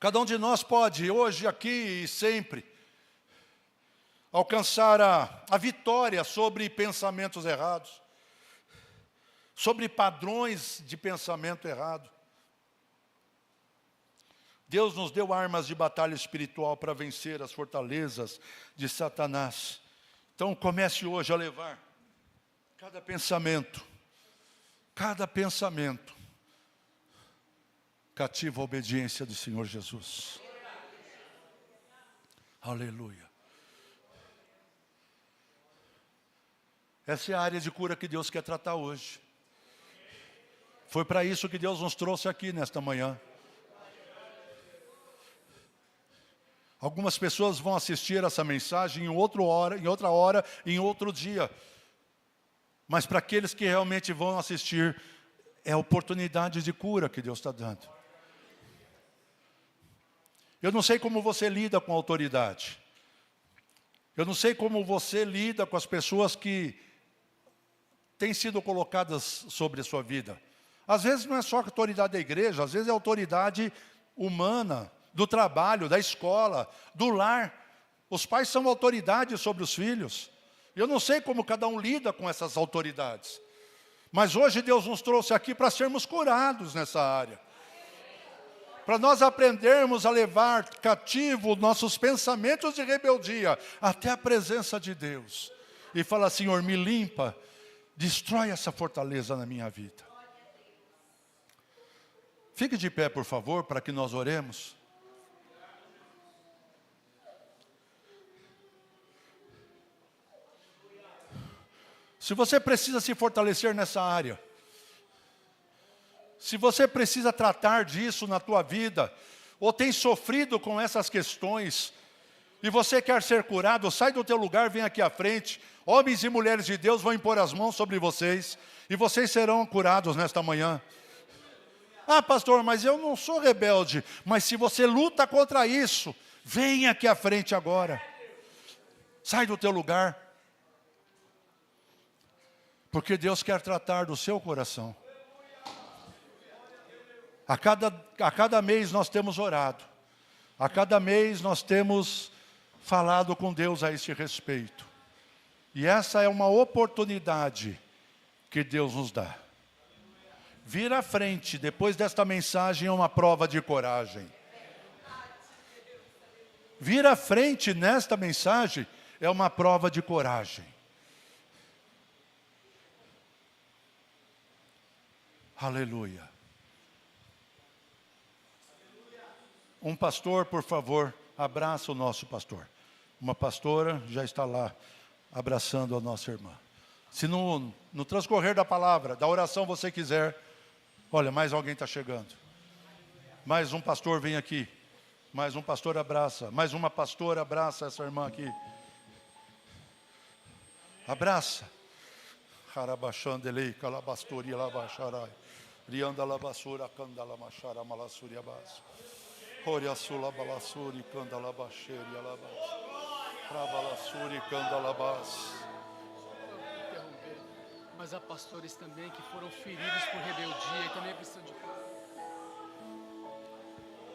Cada um de nós pode, hoje, aqui e sempre, alcançar a vitória sobre pensamentos errados, sobre padrões de pensamento errado. Deus nos deu armas de batalha espiritual para vencer as fortalezas de Satanás. Então comece hoje a levar cada pensamento cativo à obediência do Senhor Jesus. Aleluia. Essa é a área de cura que Deus quer tratar hoje. Foi para isso que Deus nos trouxe aqui nesta manhã. Algumas pessoas vão assistir essa mensagem em outra hora, em outro dia. Mas para aqueles que realmente vão assistir, é a oportunidade de cura que Deus está dando. Eu não sei como você lida com a autoridade. Eu não sei como você lida com as pessoas que têm sido colocadas sobre a sua vida. Às vezes não é só a autoridade da igreja, às vezes é a autoridade humana, do trabalho, da escola, do lar. Os pais são autoridade sobre os filhos. Eu não sei como cada um lida com essas autoridades. Mas hoje Deus nos trouxe aqui para sermos curados nessa área. para nós aprendermos a levar cativo nossos pensamentos de rebeldia até a presença de Deus. E fala, Senhor, me limpa, destrói essa fortaleza na minha vida. Fique de pé, por favor, para que nós oremos. Se você precisa se fortalecer nessa área, se você precisa tratar disso na tua vida, ou tem sofrido com essas questões, e você quer ser curado, sai do teu lugar, vem aqui à frente. Homens e mulheres de Deus vão impor as mãos sobre vocês, e vocês serão curados nesta manhã. Ah, pastor, mas eu não sou rebelde. Mas se você luta contra isso, vem aqui à frente agora. Sai do teu lugar. Porque Deus quer tratar do seu coração. A cada mês nós temos orado. A cada mês nós temos falado com Deus a esse respeito. E essa é uma oportunidade que Deus nos dá. Vir à frente, depois desta mensagem, é uma prova de coragem. Vir à frente nesta mensagem é uma prova de coragem. Aleluia. Um pastor, por favor, abraça o nosso pastor. Uma pastora já está lá, abraçando a nossa irmã. Se no transcorrer da palavra, da oração você quiser, olha, mais alguém está chegando. Mais um pastor vem aqui. Mais um pastor abraça. Mais uma pastora abraça essa irmã aqui. Abraça. Harabachandelei, calabastoria labacharai. Rianda labassura, candala machara, malassuri abas. Oriassula balassuri, candala bacheria labas. Rabalassuri, candala bas. Mas há pastores também que foram feridos por rebeldia e também precisam de...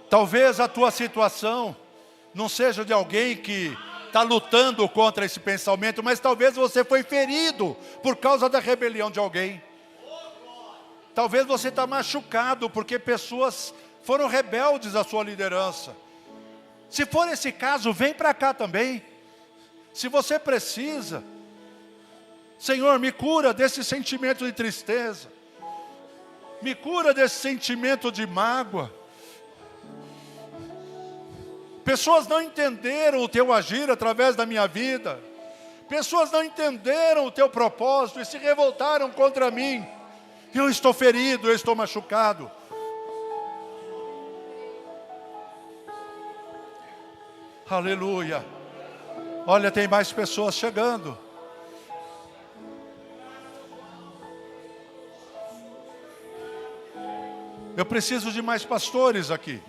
Talvez a tua situação não seja de alguém que está lutando contra esse pensamento, mas talvez você foi ferido por causa da rebelião de alguém. Talvez você está machucado porque pessoas foram rebeldes à sua liderança. Se for esse caso, vem para cá também. Se você precisa, Senhor, me cura desse sentimento de tristeza. Me cura desse sentimento de mágoa. Pessoas não entenderam o teu agir através da minha vida. Pessoas não entenderam o teu propósito e se revoltaram contra mim. Eu estou ferido, eu estou machucado. Aleluia. Olha, tem mais pessoas chegando. Eu preciso de mais pastores aqui.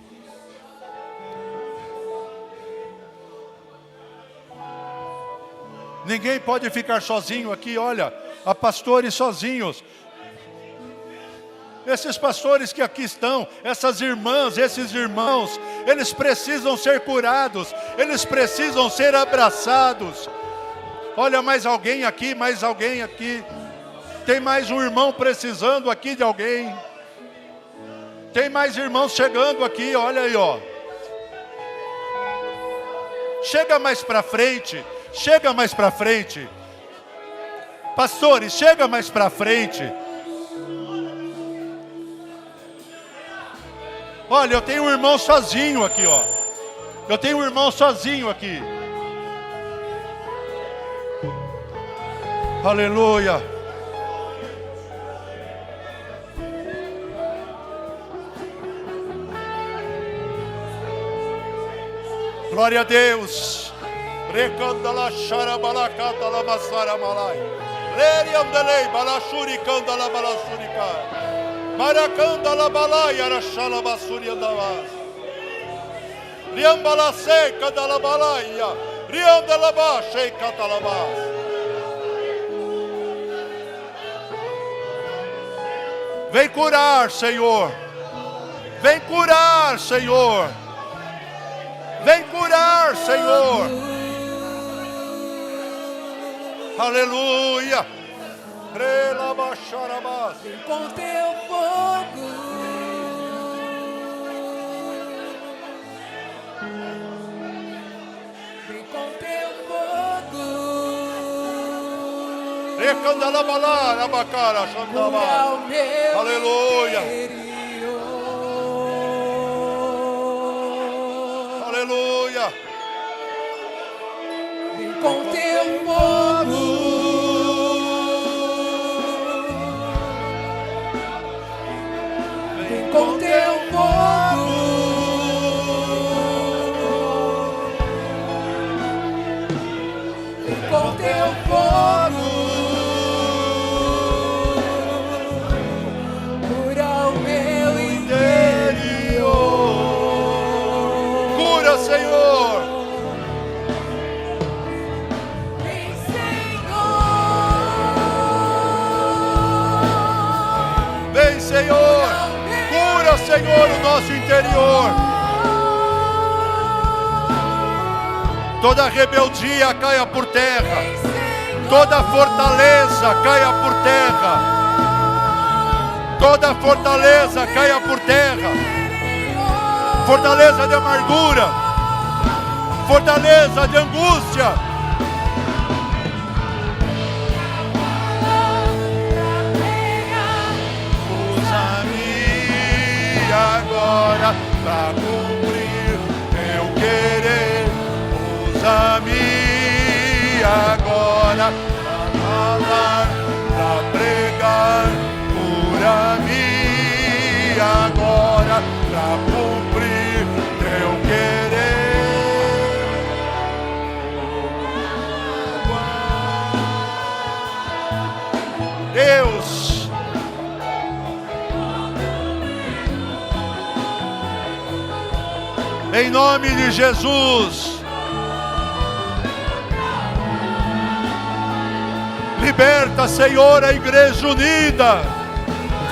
Ninguém pode ficar sozinho aqui, olha, há pastores sozinhos. Esses pastores que aqui estão, essas irmãs, esses irmãos, eles precisam ser curados, eles precisam ser abraçados. Olha, mais alguém aqui, mais alguém aqui. Tem mais um irmão precisando aqui de alguém. Tem mais irmãos chegando aqui, olha aí, ó. Chega mais para frente. Chega mais para frente. Pastores, chega mais para frente. Olha, eu tenho um irmão sozinho aqui, ó. Eu tenho um irmão sozinho aqui. Aleluia. Glória a Deus. Recandala xarabalacata la basara malai. Leriandelei balachuri candala balachurica. Maracandala balai arachala basuri andavas. Riambala seca da balaia. Riandala baixa e catalabas. Vem curar, Senhor. Vem curar, Senhor. Vem curar, Senhor. Aleluia. Com teu fogo, Aleluia. Aleluia. Vem com teu fogo. Vem com teu fogo. Vem com teu fogo. Cura o meu interior. Cura, Senhor. Vem, Senhor. Vem, Senhor. Cura, Senhor, o nosso interior. Toda rebeldia caia por terra. Toda fortaleza caia por terra. Toda fortaleza caia por terra. Fortaleza de amargura. Fortaleza de angústia. Usa-me agora para cumprir teu querer. Usa-me agora para falar, para pregar. Cura-me agora para cumprir teu querer. Deus, em nome de Jesus, liberta, Senhor, a igreja unida.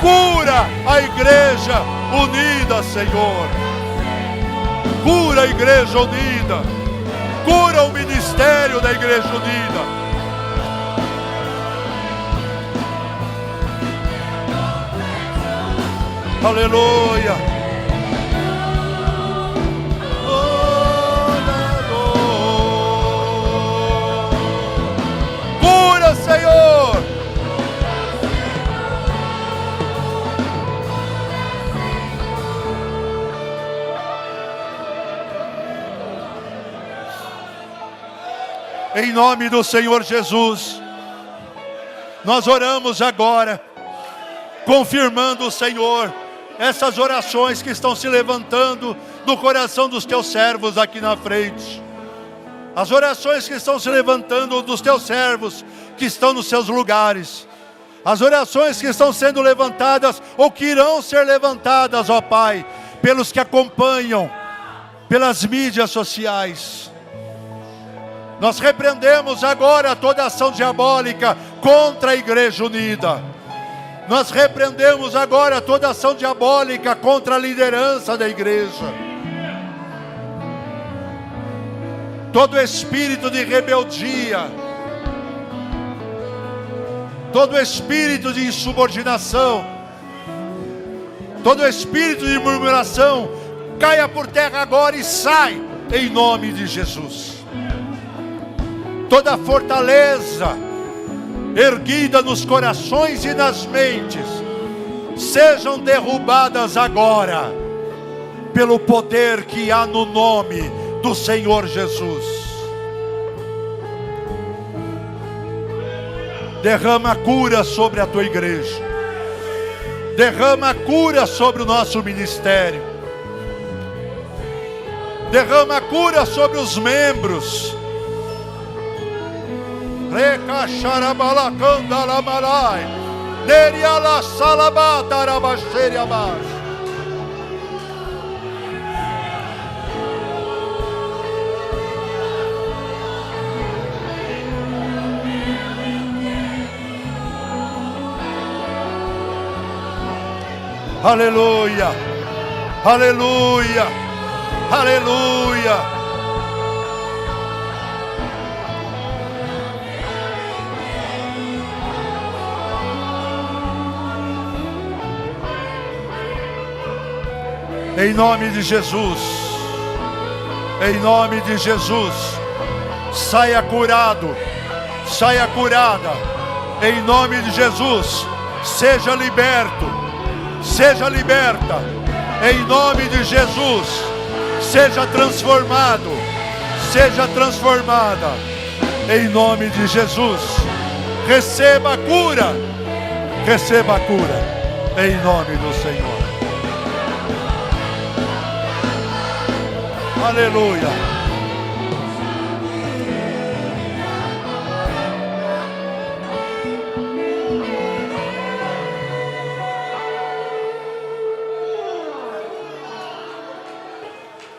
Cura a igreja unida, Senhor. Cura a igreja unida. Cura o ministério da igreja unida. Aleluia. Cura, Senhor. Em nome do Senhor Jesus, nós oramos agora, confirmando, Senhor, essas orações que estão se levantando no coração dos teus servos aqui na frente. As orações que estão se levantando dos teus servos que estão nos seus lugares. As orações que estão sendo levantadas ou que irão ser levantadas, ó Pai, pelos que acompanham, pelas mídias sociais. Nós repreendemos agora toda ação diabólica contra a Igreja Unida. Nós repreendemos agora toda ação diabólica contra a liderança da igreja. Todo espírito de rebeldia, todo espírito de insubordinação, todo espírito de murmuração, caia por terra agora e sai em nome de Jesus. Toda fortaleza erguida nos corações e nas mentes, sejam derrubadas agora, pelo poder que há no nome do Senhor Jesus. Derrama cura sobre a tua igreja, derrama cura sobre o nosso ministério, derrama cura sobre os membros. Aleluia, aleluia, aleluia. Em nome de Jesus, em nome de Jesus, saia curado, saia curada, Em nome de Jesus, seja liberto, seja liberta. Em nome de Jesus, seja transformado, seja transformada. Em nome de Jesus, receba a cura, receba a cura. Em nome do Senhor. Aleluia.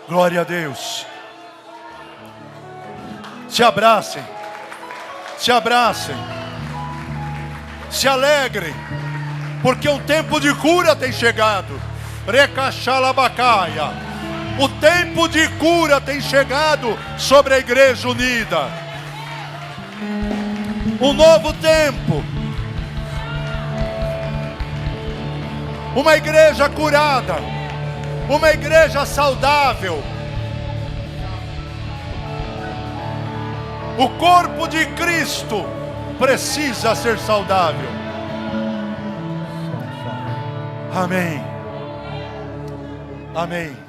Glória a Deus. Se abracem, se abracem, se alegrem, porque o tempo de cura tem chegado. Recachalabacaya. O tempo de cura tem chegado sobre a Igreja Unida. Um novo tempo. Uma igreja curada. Uma igreja saudável. O corpo de Cristo precisa ser saudável. Amém. Amém.